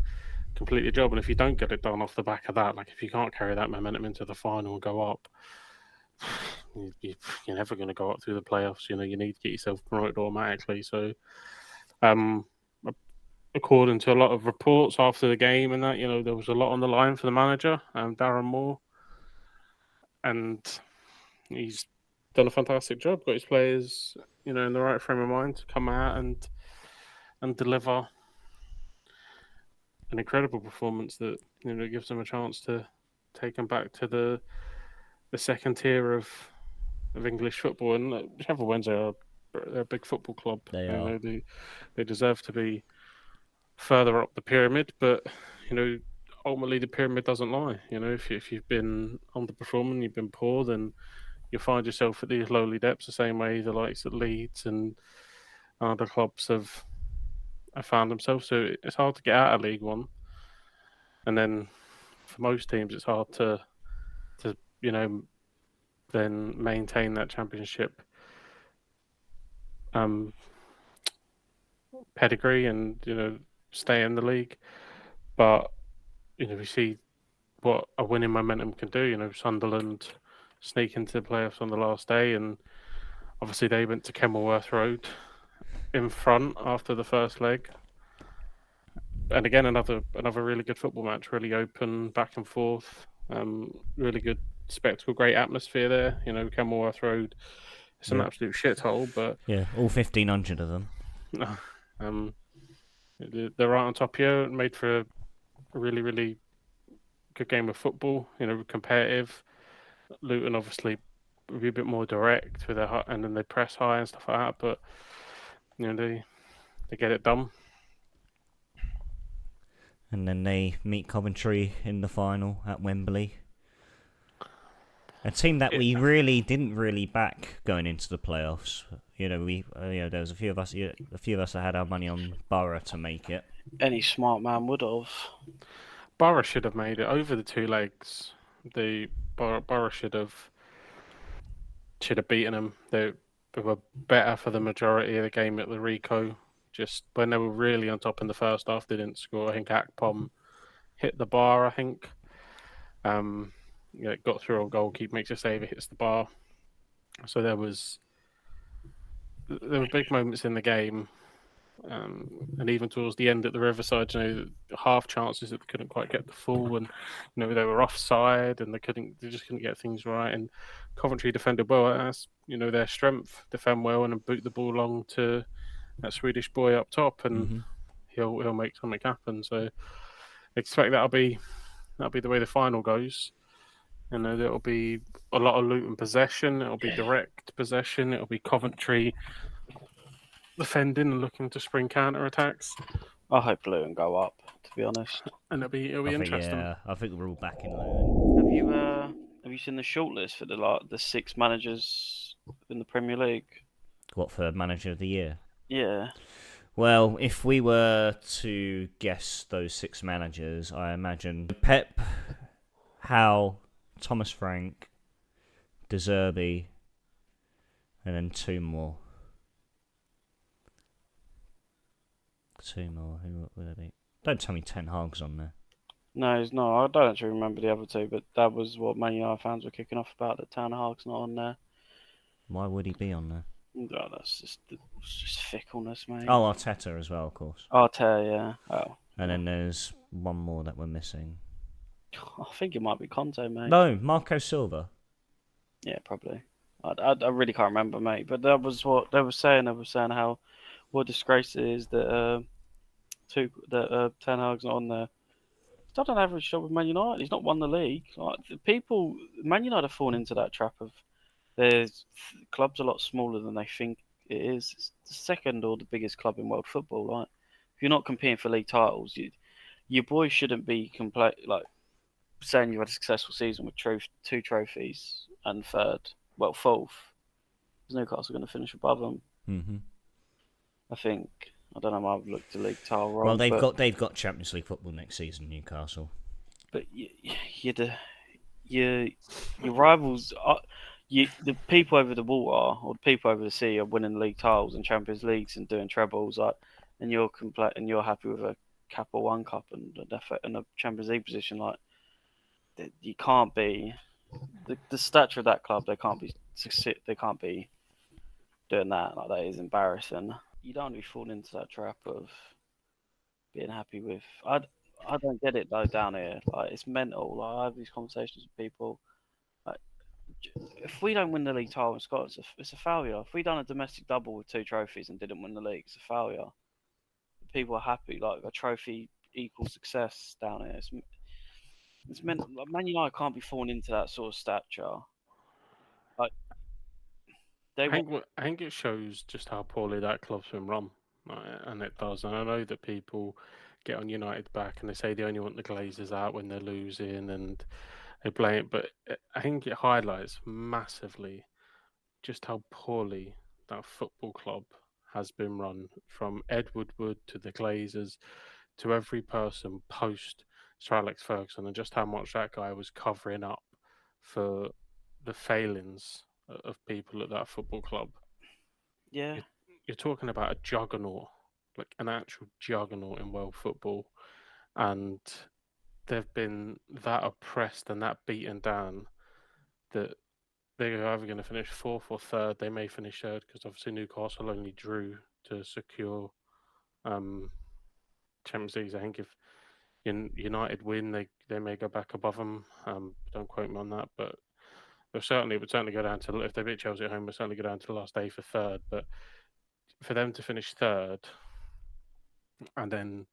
complete the job. And if you don't get it done off the back of that, like if you can't carry that momentum into the final and go up, you're never going to go up through the playoffs. You know, you need to get yourself promoted automatically. So according to a lot of reports after the game and that, you know, there was a lot on the line for the manager, Darren Moore, and he's done a fantastic job. Got his players, you know, in the right frame of mind to come out and deliver an incredible performance that, you know, gives them a chance to take them back to the second tier of English football. And Sheffield Wednesday they're a big football club. They are. are. They deserve to be further up the pyramid, but you know, ultimately the pyramid doesn't lie. You know, if you've been underperforming, you've been poor, then you'll find yourself at these lowly depths the same way the likes of Leeds and other clubs have found themselves. So it's hard to get out of League One, and then for most teams it's hard to you know, then maintain that championship pedigree and, you know, stay in the league. But you know, we see what a winning momentum can do. You know, Sunderland sneak into the playoffs on the last day, and obviously they went to Kennilworth Road in front after the first leg. And again, another really good football match, really open, back and forth, really good spectacle, great atmosphere there. You know, Kennilworth Road It's an Yep. absolute shithole, but Yeah, all 1,500 of them. they're right on top here. Made for a really, really good game of football. Competitive. Luton obviously would be a bit more direct with their and then they press high and stuff like that. But they get it done. And then they meet Coventry in the final at Wembley. A team that we really didn't really back going into the playoffs. There was a few of us that had our money on Borough to make it. Any smart man would have. Borough should have made it over the two legs. The Borough should have beaten them. They were better for the majority of the game at the Rico. Just when they were really on top in the first half, they didn't score. I think Akpom hit the bar. I think. It got through a goalkeeper, makes a save, it hits the bar. So there were big moments in the game, and even towards the end at the Riverside, half chances that they couldn't quite get the full, and they were offside and they just couldn't get things right. And Coventry defended well. That's their strength, defend well and boot the ball long to that Swedish boy up top, and he'll make something happen. So expect that'll be the way the final goes. There'll be a lot of Luton possession. It'll be direct possession. It'll be Coventry defending and looking to spring counter attacks. I hope Luton go up, to be honest. And it'll be interesting. I think we're all back in Luton. Have you seen the shortlist for the 6 managers in the Premier League? What, for Manager of the Year? Yeah. Well, if we were to guess those 6 managers, I imagine Pep, Howe, Thomas Frank, De Zerbi, and then 2 more. Who would it be? Don't tell me Ten Hag's on there. No, he's not. I don't actually remember the other 2, but that was what Man United fans were kicking off about, that Ten Hag's not on there. Why would he be on there? No, that's just fickleness, mate. Oh, Arteta as well, of course. Arteta, yeah. Oh. And then there's one more that we're missing. I think it might be Conte, mate. No, Marco Silva. Yeah, probably. I really can't remember, mate. But that was what they were saying. They were saying how what a disgrace it is that Ten Hag's not on there. He's done an average job with Man United. He's not won the league. Man United have fallen into that trap of there's clubs a lot smaller than they think it is. It's the second or the biggest club in world football. Like, if you're not competing for league titles, your boys shouldn't be saying you've had a successful season with 2 trophies and fourth. Is Newcastle going to finish above them? Mm-hmm. I think. I don't know. I've looked at league title wrong. Well, they've got Champions League football next season, Newcastle. But your rivals, the people over the water or the people over the sea are winning league titles and Champions Leagues and doing trebles, and you're happy with a Cup or 1 Cup and a Champions League position. Like, you can't be the stature of that club. They can't be doing that. Like, that is embarrassing. You don't want to be falling into that trap of being happy with. I don't get it though down here. Like, it's mental. Like, I have these conversations with people. Like, if we don't win the league title in Scotland, it's a failure. If we done a domestic double with 2 trophies and didn't win the league, it's a failure. People are happy. Like, a trophy equals success down here. It's mental. Like, Man United can't be falling into that sort of stature. Like, I think it shows just how poorly that club's been run, and it does. And I know that people get on United back and they say they only want the Glazers out when they're losing, and they blame it. But I think it highlights massively just how poorly that football club has been run, from Ed Woodward to the Glazers to every person post Sir Alex Ferguson, and just how much that guy was covering up for the failings of people at that football club. Yeah. You're talking about a juggernaut, like an actual juggernaut in world football, and they've been that oppressed and that beaten down that they're either going to finish 4th or 3rd. They may finish 3rd because obviously Newcastle only drew to secure Champions League. I think if United win, they may go back above them. Don't quote me on that, but It would certainly go down to, if they beat Chelsea at home, it would certainly go down to the last day for third. But for them to finish third, and then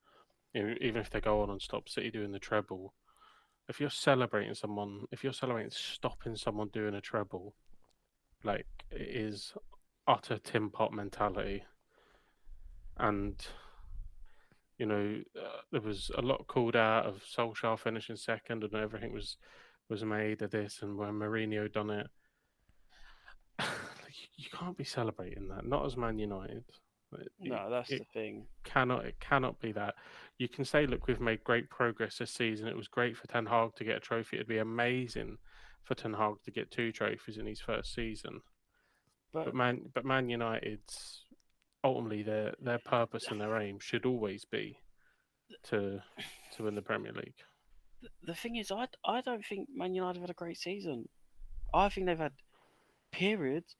even if they go on and stop City doing the treble, if you're celebrating stopping someone doing a treble, like, it is utter tin pot mentality. And there was a lot called out of Solskjaer finishing second, and everything was made of this, and when Mourinho done it. You can't be celebrating that, not as Man United. No, that's it the thing. cannot be that. You can say, look, we've made great progress this season. It was great for Ten Hag to get a trophy. It'd be amazing for Ten Hag to get 2 trophies in his first season. But Man United's ultimately their purpose and their aim should always be to win the Premier League. The thing is, I don't think Man United have had a great season. I think they've had periods.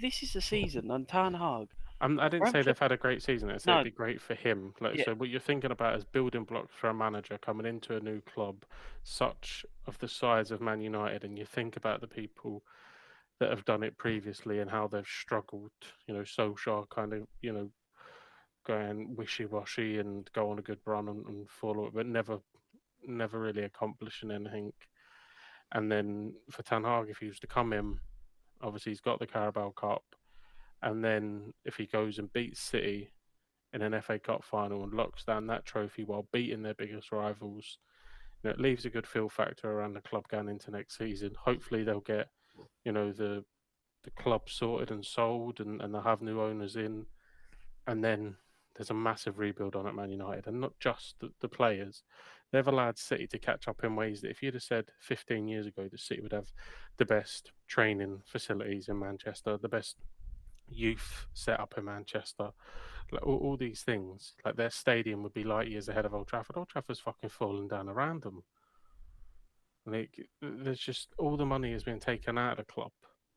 This is the season, and Ten Hag. I didn't say they've had a great season. I said it'd be great for him. Yeah. So what you're thinking about is building blocks for a manager coming into a new club, such of the size of Man United, and you think about the people that have done it previously and how they've struggled. Solskjaer kind of, going wishy-washy and go on a good run and fall away, but never really accomplishing anything. And then for Ten Hag, if he was to come in, obviously he's got the Carabao Cup. And then if he goes and beats City in an FA Cup final and locks down that trophy while beating their biggest rivals, it leaves a good feel factor around the club going into next season. Hopefully they'll get, the club sorted and sold, and they'll have new owners in. And then there's a massive rebuild on at Man United, and not just the players. They've allowed City to catch up in ways that if you'd have said 15 years ago that City would have the best training facilities in Manchester, the best youth set up in Manchester, like all these things, like their stadium would be light years ahead of Old Trafford. Old Trafford's fucking falling down around them. Like, there's just all the money has been taken out of the club.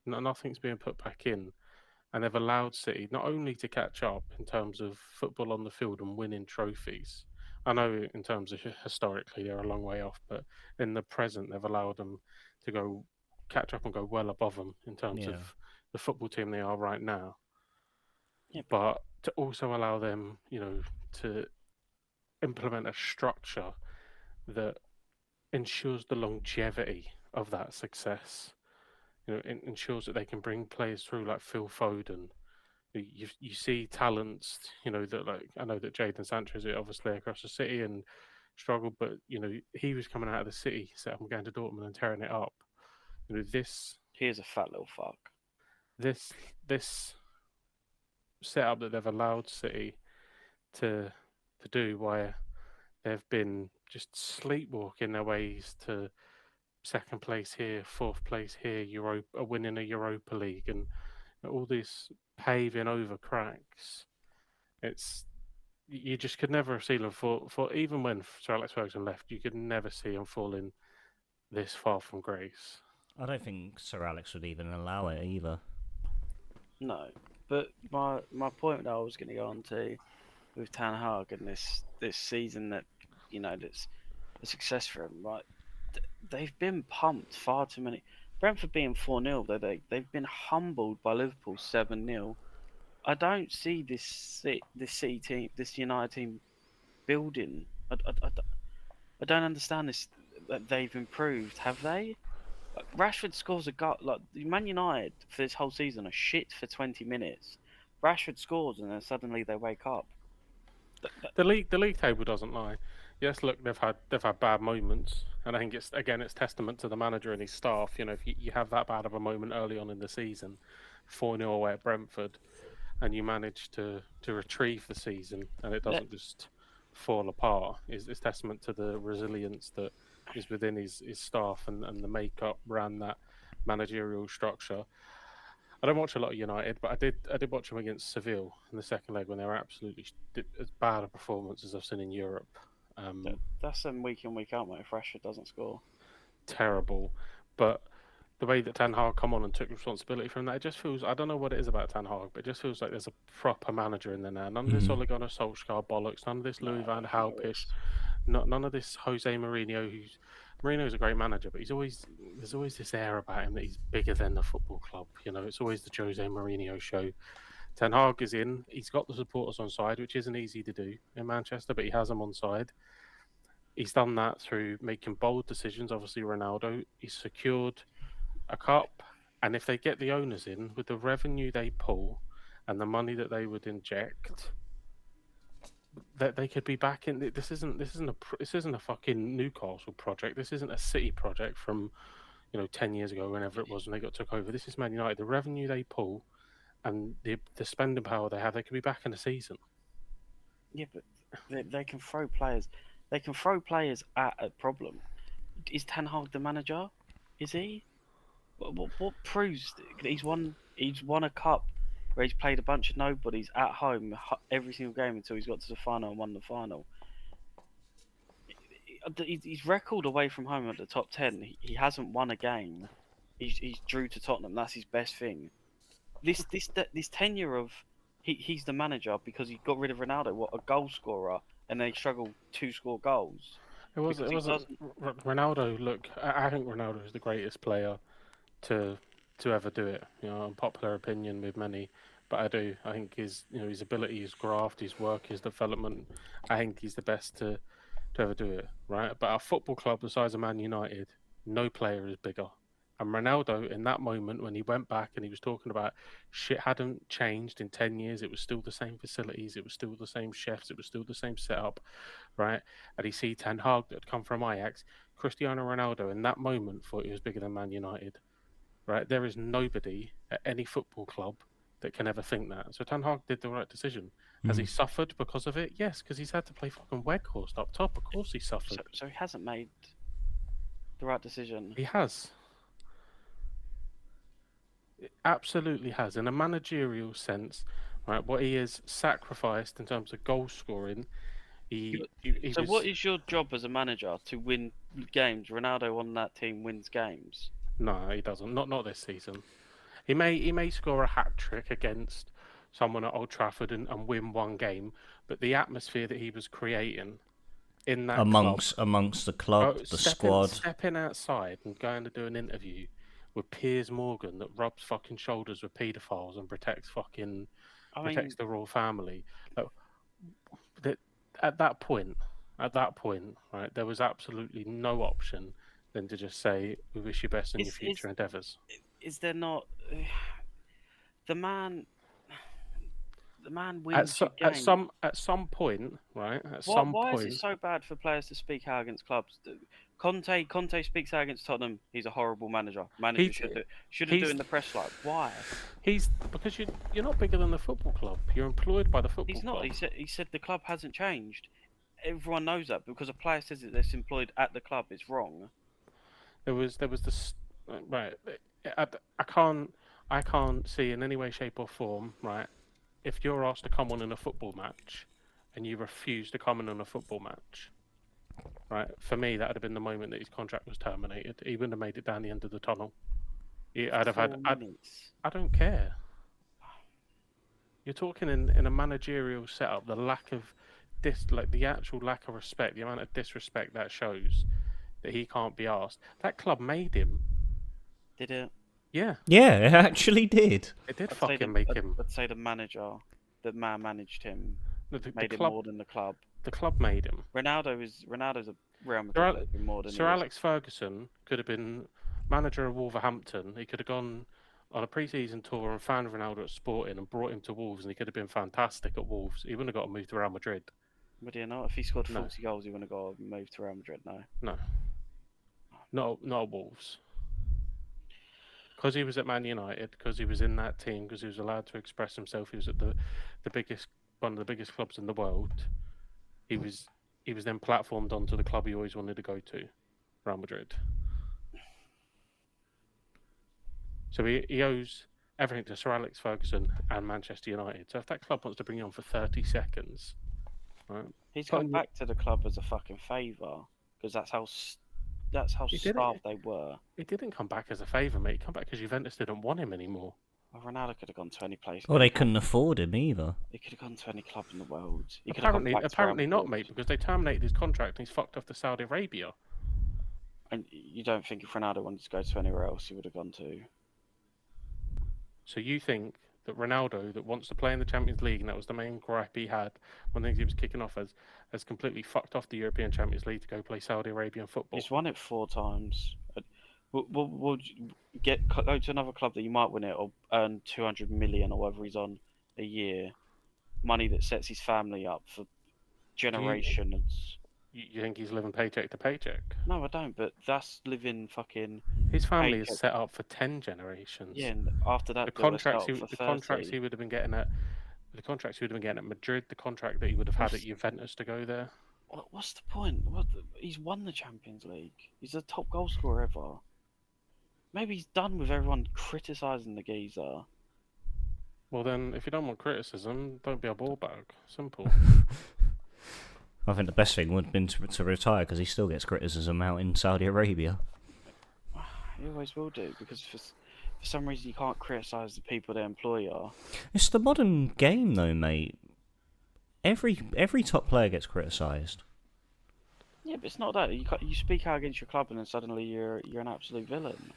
Nothing's being put back in, and they've allowed City not only to catch up in terms of football on the field and winning trophies. I know in terms of historically they're a long way off, but in the present they've allowed them to go catch up and go well above them in terms of the football team they are right now. Yeah. But to also allow them, to implement a structure that ensures the longevity of that success. It ensures that they can bring players through like Phil Foden. You see talents, that, like, I know that Jadon Sancho is obviously across the City and struggled, but he was coming out of the City setup and going to Dortmund and tearing it up. He is a fat little fuck. This setup that they've allowed City to do, where they've been just sleepwalking their ways to second place here, fourth place here, winning a Europa League, and all this paving over cracks. You just could never see them for even when Sir Alex Ferguson left, you could never see him falling this far from grace. I don't think Sir Alex would even allow it either. No, but my point that I was going to go on to with Ten Hag and this season that that's a success for him, right? They've been pumped far too many. Brentford being 4-0, they've been humbled by Liverpool 7-0. I don't see this City team, this United team, building. I don't understand this. That they've improved, have they? Like, Rashford scores a goal. Like, Man United for this whole season are shit for 20 minutes. Rashford scores and then suddenly they wake up. The league table doesn't lie. Yes, look, they've had bad moments, and I think it's testament to the manager and his staff. If you have that bad of a moment early on in the season, 4-0 away at Brentford, and you manage to retrieve the season, and it doesn't just fall apart, is testament to the resilience that is within his staff and the makeup around that managerial structure. I don't watch a lot of United, but I did watch them against Seville in the second leg when they were absolutely as bad a performance as I've seen in Europe. That's them week in, week out, mate, if Rashford doesn't score. Terrible. But the way that Ten Hag come on and took responsibility from that, it just feels, I don't know what it is about Ten Hag, but it just feels like there's a proper manager in there now. None of this Ole Gunnar Solskjaer bollocks, none of this Louis van Gaal pish, none of this Jose Mourinho who's Mourinho's a great manager, but there's always this air about him that he's bigger than the football club. You know, it's always the Jose Mourinho show. Ten Hag is in. He's got the supporters on side, which isn't easy to do in Manchester, but he has them on side. He's done that through making bold decisions. Obviously, Ronaldo. He's secured a cup, and if they get the owners in with the revenue they pull and the money that they would inject, that they could be back in. This isn't a fucking Newcastle project. This isn't a City project from 10 years ago, whenever it was when they took over. This is Man United. The revenue they pull and the spending power they have, they could be back in a season. Yeah, but they can throw players. They can throw players at a problem. Is Ten Hag the manager? Is he? What proves he's won a cup where he's played a bunch of nobodies at home every single game until he's got to the final and won the final. His record away from home at the top 10, he hasn't won a game. He's drew to Tottenham. That's his best thing. This tenure of he's the manager because he got rid of Ronaldo, what, a goal scorer, and they struggled to score goals. It wasn't Ronaldo. Look, I think Ronaldo is the greatest player to ever do it. Unpopular opinion with many, but I do. I think his ability, his graft, his work, his development. I think he's the best to ever do it. Right, but a football club the size of Man United, no player is bigger. And Ronaldo, in that moment when he went back and he was talking about shit hadn't changed in 10 years, it was still the same facilities, it was still the same chefs, it was still the same setup, right? And he see Ten Hag that had come from Ajax. Cristiano Ronaldo in that moment thought he was bigger than Man United. Right, there is nobody at any football club that can ever think that. So Ten Hag did the right decision. Has he suffered because of it? Yes, because he's had to play fucking Weghorst up top. Of course he suffered. So he hasn't made the right decision. He has. It absolutely has. In a managerial sense, right, what he has sacrificed in terms of goal scoring, what is your job as a manager? To win games? Ronaldo on that team wins games. No, he doesn't. Not this season. He may score a hat trick against someone at Old Trafford and win one game, but the atmosphere that he was creating in that amongst the club, the squad, stepping outside and going to do an interview with Piers Morgan that rubs fucking shoulders with paedophiles and protects the royal family. At that point, right, there was absolutely no option than to just say, we wish you best in your future endeavours. Is there not... The man wins at some point, right? Why is it so bad for players to speak out against clubs? Conte speaks out against Tottenham. He's a horrible manager. Manager should have do it in the press like. Why? Because you're not bigger than the football club. You're employed by the football club. He's not. He said the club hasn't changed. Everyone knows that because a player says that they're employed at the club. It's wrong. There was this right. I can't see in any way, shape, or form, right, if you're asked to come on in a football match and you refuse to come in on a football match, right, for me, that would have been the moment that his contract was terminated. He wouldn't have made it down the end of the tunnel. I don't care. You're talking in a managerial setup, the actual lack of respect, the amount of disrespect that shows that he can't be asked. That club made him. Did it? Yeah. Yeah, it actually did. It did make him. I'd say the manager, the man managed him, made him more than the club. The club made him. Ronaldo's a Real Madrid more than Sir Alex Ferguson could have been manager of Wolverhampton. He could have gone on a pre-season tour and found Ronaldo at Sporting and brought him to Wolves, and he could have been fantastic at Wolves. He wouldn't have got to move to Real Madrid. But you know, if he scored 40 goals, he wouldn't have got to move to Real Madrid. No, not at Wolves. Because he was at Man United, because he was in that team, because he was allowed to express himself. He was at one of the biggest clubs in the world. He was then platformed onto the club he always wanted to go to, Real Madrid. So he owes everything to Sir Alex Ferguson and Manchester United. So if that club wants to bring you on for 30 seconds, right? He's come back to the club as a fucking favour because that's how starved they were. He didn't come back as a favour, mate. He come back because Juventus didn't want him anymore. Well, Ronaldo could have gone to any place. Well, they couldn't afford him either. He could have gone to any club in the world. Apparently not, mate, because they terminated his contract and he's fucked off to Saudi Arabia. And you don't think if Ronaldo wanted to go to anywhere else, he would have gone to? So you think that Ronaldo, that wants to play in the Champions League, and that was the main gripe he had, one thing he was kicking off as, has completely fucked off the European Champions League to go play Saudi Arabian football? He's won it 4 times. Would you go to another club that you might win it or earn 200 million or whatever he's on a year, money that sets his family up for generations? You think he's living paycheck to paycheck? No, I don't. But that's living fucking. His family paycheck. is set up for 10 generations. Yeah, and after that, The they were contracts, set up for the contracts 30. he would have been getting at, the contracts he would have been getting at Madrid, the contract that he would have had at Juventus to go there. What's the point? He's won the Champions League. He's the top goal scorer ever. Maybe he's done with everyone criticising the geezer. Well, then, if you don't want criticism, don't be a ball bag. Simple. I think the best thing would have been to retire because he still gets criticism out in Saudi Arabia. He always will do, because for some reason you can't criticise the people they employ you. It's the modern game, though, mate. Every top player gets criticised. Yeah, but it's not that. You speak out against your club and then suddenly you're an absolute villain.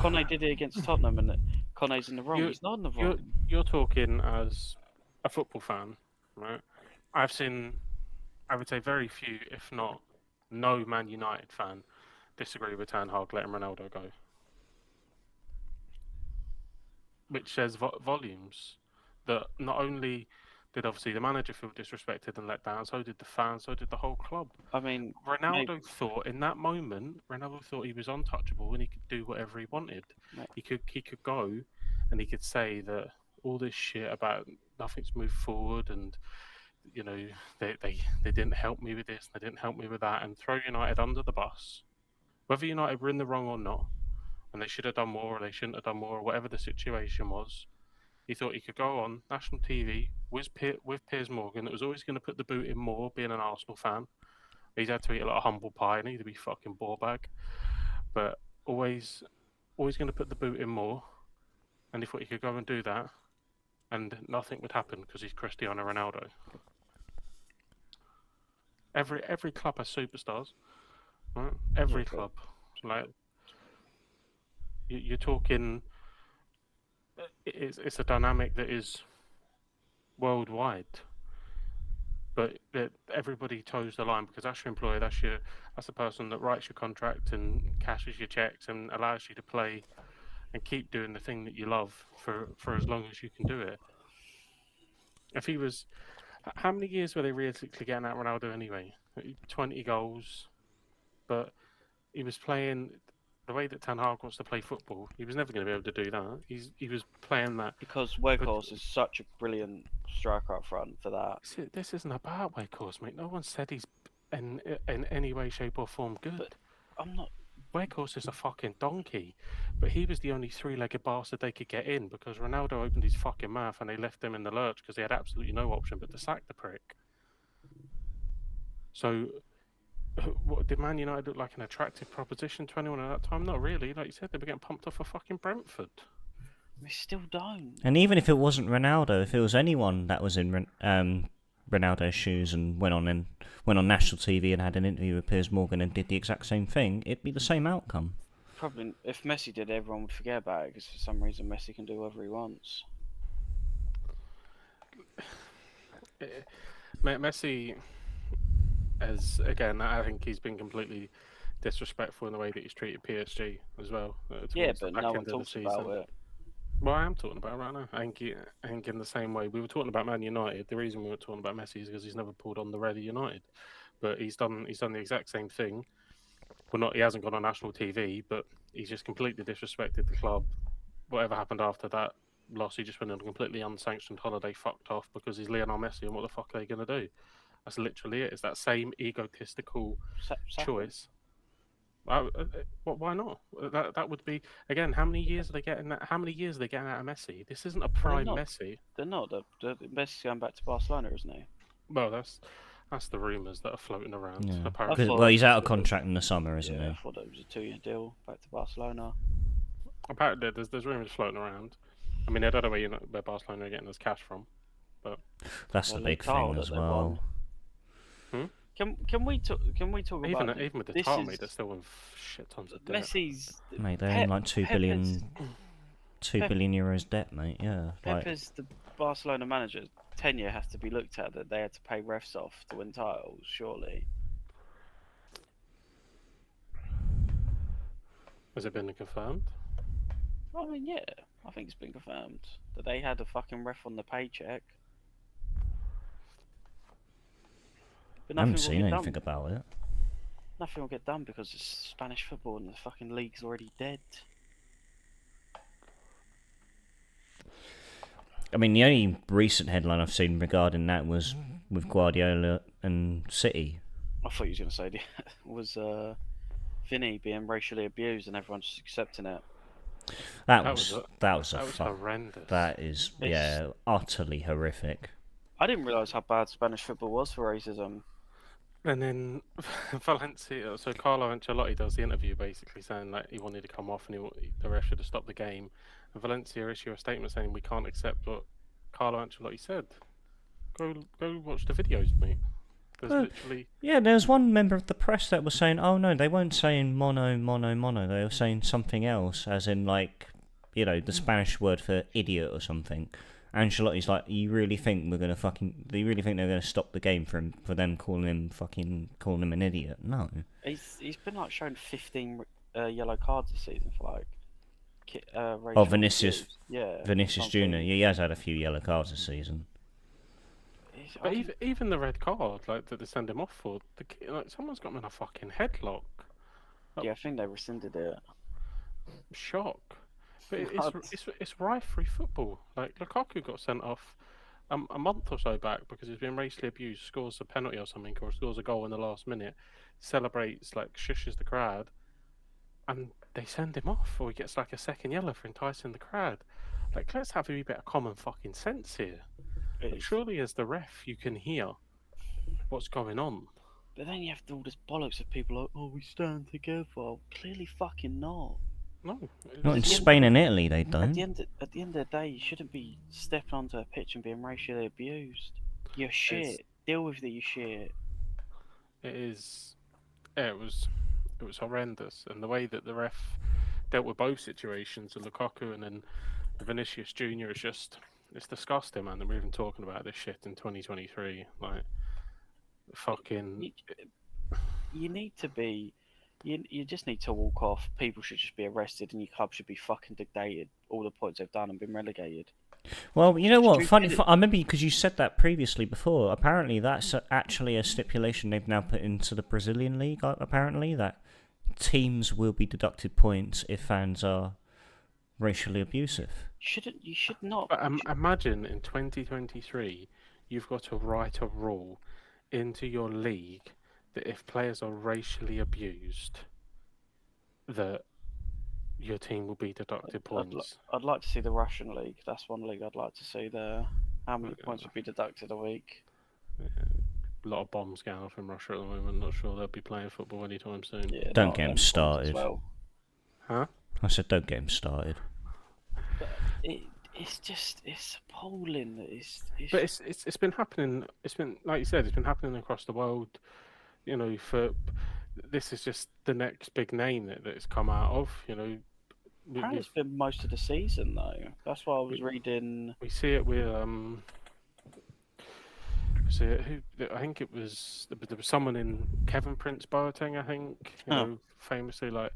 Conte did it against Tottenham, and Conte's in the wrong. He's not in the wrong. You're talking as a football fan, right? I've seen, I would say, very few, if not no Man United fan disagree with Ten Hag letting Ronaldo go. Which says volumes that not only did obviously the manager feel disrespected and let down, so did the fans, so did the whole club. I mean, Ronaldo thought in that moment, Ronaldo thought he was untouchable and he could do whatever he wanted. Mate. He could go and he could say that all this shit about nothing's moved forward and you know they didn't help me with this, they didn't help me with that, and throw United under the bus. Whether United were in the wrong or not, and they should have done more or they shouldn't have done more or whatever the situation was, he thought he could go on national TV with Piers Morgan that was always going to put the boot in more, being an Arsenal fan. He's had to eat a lot of humble pie and he'd be fucking ball bag. But always going to put the boot in more. And he thought he could go and do that and nothing would happen because he's Cristiano Ronaldo. Every club has superstars. Right? Every club. Like, you're talking... It's a dynamic that is worldwide, but everybody toes the line because that's your employer, that's the person that writes your contract and cashes your checks and allows you to play and keep doing the thing that you love for as long as you can do it. If he was, how many years were they realistically getting at Ronaldo anyway? 20 goals, but he was playing. The way that Ten Hag wants to play football, he was never going to be able to do that. He was playing that because Weghorst is such a brilliant striker up front for that. This isn't about Weghorst, mate. No one said he's in any way, shape, or form good. But I'm not. Weghorst is a fucking donkey, but he was the only three-legged bastard they could get in because Ronaldo opened his fucking mouth and they left him in the lurch because they had absolutely no option but to sack the prick. So. What, did Man United look like an attractive proposition to anyone at that time? Not really. Like you said, they were getting pumped off for fucking Brentford. They still don't. And even if it wasn't Ronaldo, if it was anyone that was in Ronaldo's shoes and went on national TV and had an interview with Piers Morgan and did the exact same thing, it'd be the same outcome. Probably, if Messi did, everyone would forget about it because for some reason Messi can do whatever he wants. Messi... Again, I think he's been completely disrespectful in the way that he's treated PSG as well. Yeah, but no one talks about it. Well, I am talking about it right now. I think in the same way we were talking about Man United. The reason we were talking about Messi is because he's never pulled on the red of United, but he's done the exact same thing. Well, he hasn't gone on national TV, but he's just completely disrespected the club. Whatever happened after that loss, he just went on a completely unsanctioned holiday, fucked off because he's Lionel Messi, and what the fuck are they going to do? That's literally it. It's that same egotistical choice. Why not? That would be, again, how many years are they getting? How many years are they getting out of Messi? This isn't a prime Messi. They're not. Messi's going back to Barcelona, isn't he? Well, that's the rumours that are floating around. Yeah. Apparently. Well, he's out of contract in the summer, isn't he? I thought it was a 2-year deal back to Barcelona. Apparently, there's rumours floating around. I mean, I don't know where Barcelona are getting this cash from, but that's the big thing as well. Can we talk? Can we talk Even about even with the this? title, mate, Is they're still in shit tons of debt. Messi's Mate, they're in like 2 billion, Pep- euros debt, mate. Yeah, like Pepe's the Barcelona manager. Tenure has to be looked at that they had to pay refs off to win titles. Surely, Has it been confirmed? I mean, yeah, I think it's been confirmed that they had a fucking ref on the paycheck. But I haven't nothing will seen get anything done. about it. Nothing will get done because it's Spanish football and the fucking league's already dead. I mean, the only recent headline I've seen regarding that was with Guardiola and City. I thought you was going to say was Vinny being racially abused and everyone just accepting it. That was horrendous. That is utterly horrific. I didn't realise how bad Spanish football was for racism. And then Valencia, so Carlo Ancelotti does the interview basically saying that he wanted to come off and the ref should have stopped the game. And Valencia issue a statement saying we can't accept what Carlo Ancelotti said. Go watch the videos, mate. There's literally... Yeah, there's one member of the press that was saying, oh no, they weren't saying mono. They were saying something else, as in like, the Spanish word for idiot or something. Ancelotti's like, you really think they're gonna stop the game for them calling him an idiot? No. He's been like shown 15 yellow cards this season for like. Vinicius. Abuse. Yeah. Vinicius Junior. Yeah, he has had a few yellow cards this season. But even the red card, like that they send him off for, someone's got him in a fucking headlock. Yeah, I think they rescinded it. Shock. But it's rife-free football. Like Lukaku got sent off a month or so back because he's been racially abused, scores a penalty or something, or scores a goal in the last minute, celebrates, like shushes the crowd, and they send him off, or he gets like a second yellow for enticing the crowd. Like, let's have a wee bit of common fucking sense here. Like, surely as the ref you can hear what's going on. But then you have all this bollocks of people like, oh, we stand together. Clearly fucking not. No. Not in Spain and Italy, they don't. At the end of the day, you shouldn't be stepping onto a pitch and being racially abused. You're shit. Deal with your shit. It is. Yeah, it was horrendous, and the way that the ref dealt with both situations, and Lukaku and then Vinicius Junior, is just, it's disgusting, man. That we're even talking about this shit in 2023. Like, fucking. You need to be. You just need to walk off. People should just be arrested, and your club should be fucking dictated all the points they've done and been relegated. Well, you know what? Funny, I remember because you said that previously before. Apparently, that's actually a stipulation they've now put into the Brazilian league. Apparently, that teams will be deducted points if fans are racially abusive. You should not. But imagine in 2023, you've got to write a rule into your league that if players are racially abused, that your team will be deducted points. I'd like to see the Russian league. That's one league I'd like to see there. How many points would be deducted a week? Yeah, a lot of bombs going off in Russia at the moment. Not sure they'll be playing football anytime soon. Yeah, don't get them started. Well. Huh? I said don't get them started. But it's appalling that But it's been happening. It's been, like you said, it's been happening across the world. This is just the next big name that it's come out of. Apparently it's been most of the season though. That's why I was reading. We see it with I think it was there was someone in Kevin Prince Boateng. I think famously like.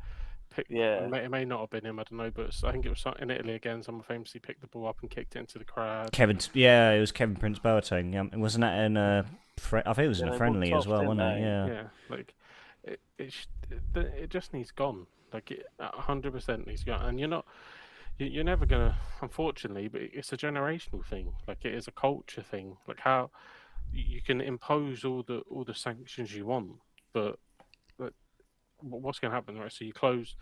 It may not have been him, I don't know, but I think it was in Italy again. Someone famously picked the ball up and kicked it into the crowd. It was Kevin Prince Boateng. Wasn't that in a? I think it was in a friendly as well, wasn't it? Yeah. Like it just needs gone. Like 100% needs gone. And you're never gonna, unfortunately, but it's a generational thing. Like it is a culture thing. Like how you can impose all the sanctions you want, but what's going to happen, right? So you close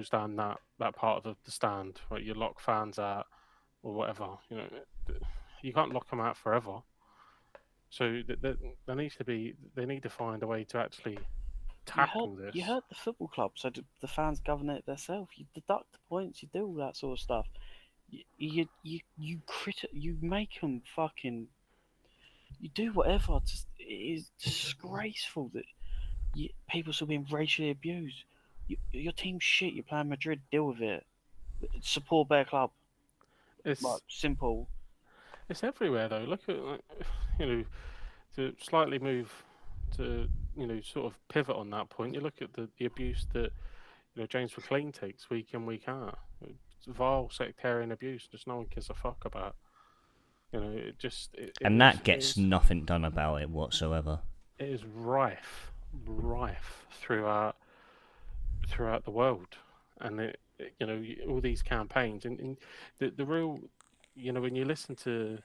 down that part of the stand, right? You lock fans out or whatever. You can't lock them out forever. So there needs to be. They need to find a way to actually tackle this. You hurt the football club, so the fans govern it themselves. You deduct the points. You do all that sort of stuff. You make them fucking. You do whatever. is disgraceful that people still being racially abused. Your team's shit. You're playing Madrid. Deal with it. Support their club. It's Like, simple. it's everywhere though. Look at to slightly move to sort of pivot on that point. You look at the abuse that James McLean takes week in week out. It's vile sectarian abuse. Just no one gives a fuck about. And that gets nothing done about it whatsoever. It is rife throughout the world, and all these campaigns and the real, when you listen to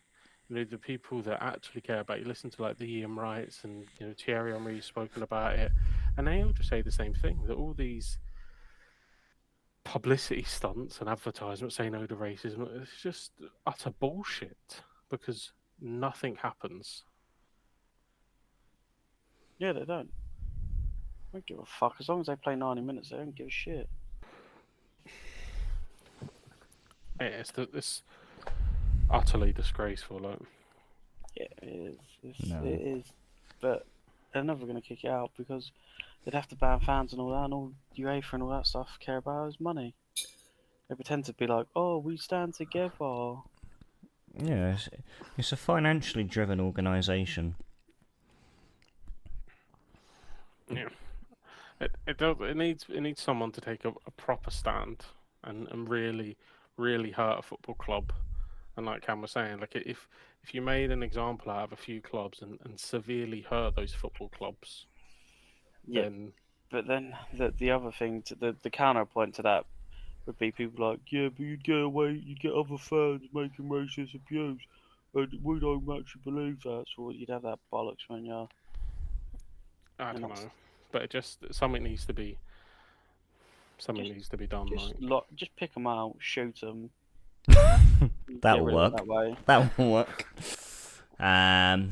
the people that actually care about it, you listen to like the Ian Wrights and Thierry Henry's spoken about it, and they all just say the same thing, that all these publicity stunts and advertisements saying no to racism, it's just utter bullshit because nothing happens. Yeah, they don't. I don't give a fuck. As long as they play 90 minutes, they don't give a shit. It's utterly disgraceful. Like. Yeah, it is. No. It is. But they're never going to kick it out because they'd have to ban fans and all that, and all UEFA and all that stuff care about is money. They pretend to be like, oh, we stand together. Yeah, it's a financially driven organisation. Yeah, it needs someone to take a proper stand and really hurt a football club. And like Cam was saying, like if you made an example out of a few clubs and severely hurt those football clubs, Yeah. then. But then the other thing, the counterpoint to that would be people like, yeah, but you'd get other fans making racist abuse, and we don't actually believe that. So you'd have that bollocks when you're. I don't know, but something needs to be done. Just pick them out, shoot them. That'll work. That way. That will work. I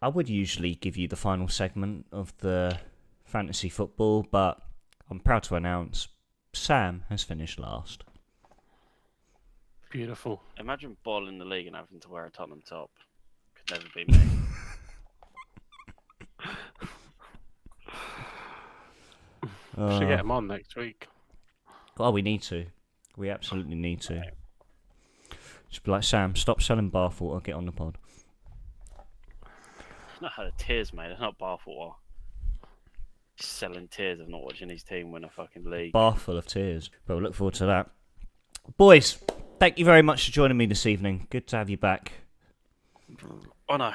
would usually give you the final segment of the fantasy football, but I'm proud to announce Sam has finished last. Beautiful. Imagine balling the league and having to wear a Tottenham top. Could never be me. Should get him on next week. Oh, we need to. We absolutely need to. Just be like, Sam, stop selling bathwater, get on the pod. It's not had tears, mate. It's not bathwater. Selling tears of not watching his team win a fucking league. Bath full of tears. But we'll look forward to that. Boys, thank you very much for joining me this evening. Good to have you back. Oh no.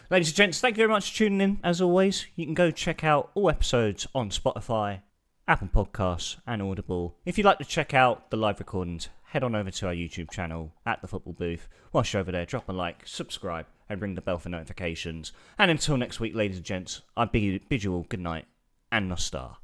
Ladies and gents, thank you very much for tuning in. As always, you can go check out all episodes on Spotify, Apple Podcasts and Audible. If you'd like to check out the live recordings, head on over to our YouTube channel at The Football Booth. Whilst you're over there, drop a like, subscribe and ring the bell for notifications. And until next week, ladies and gents, I bid you all good night and Nostar.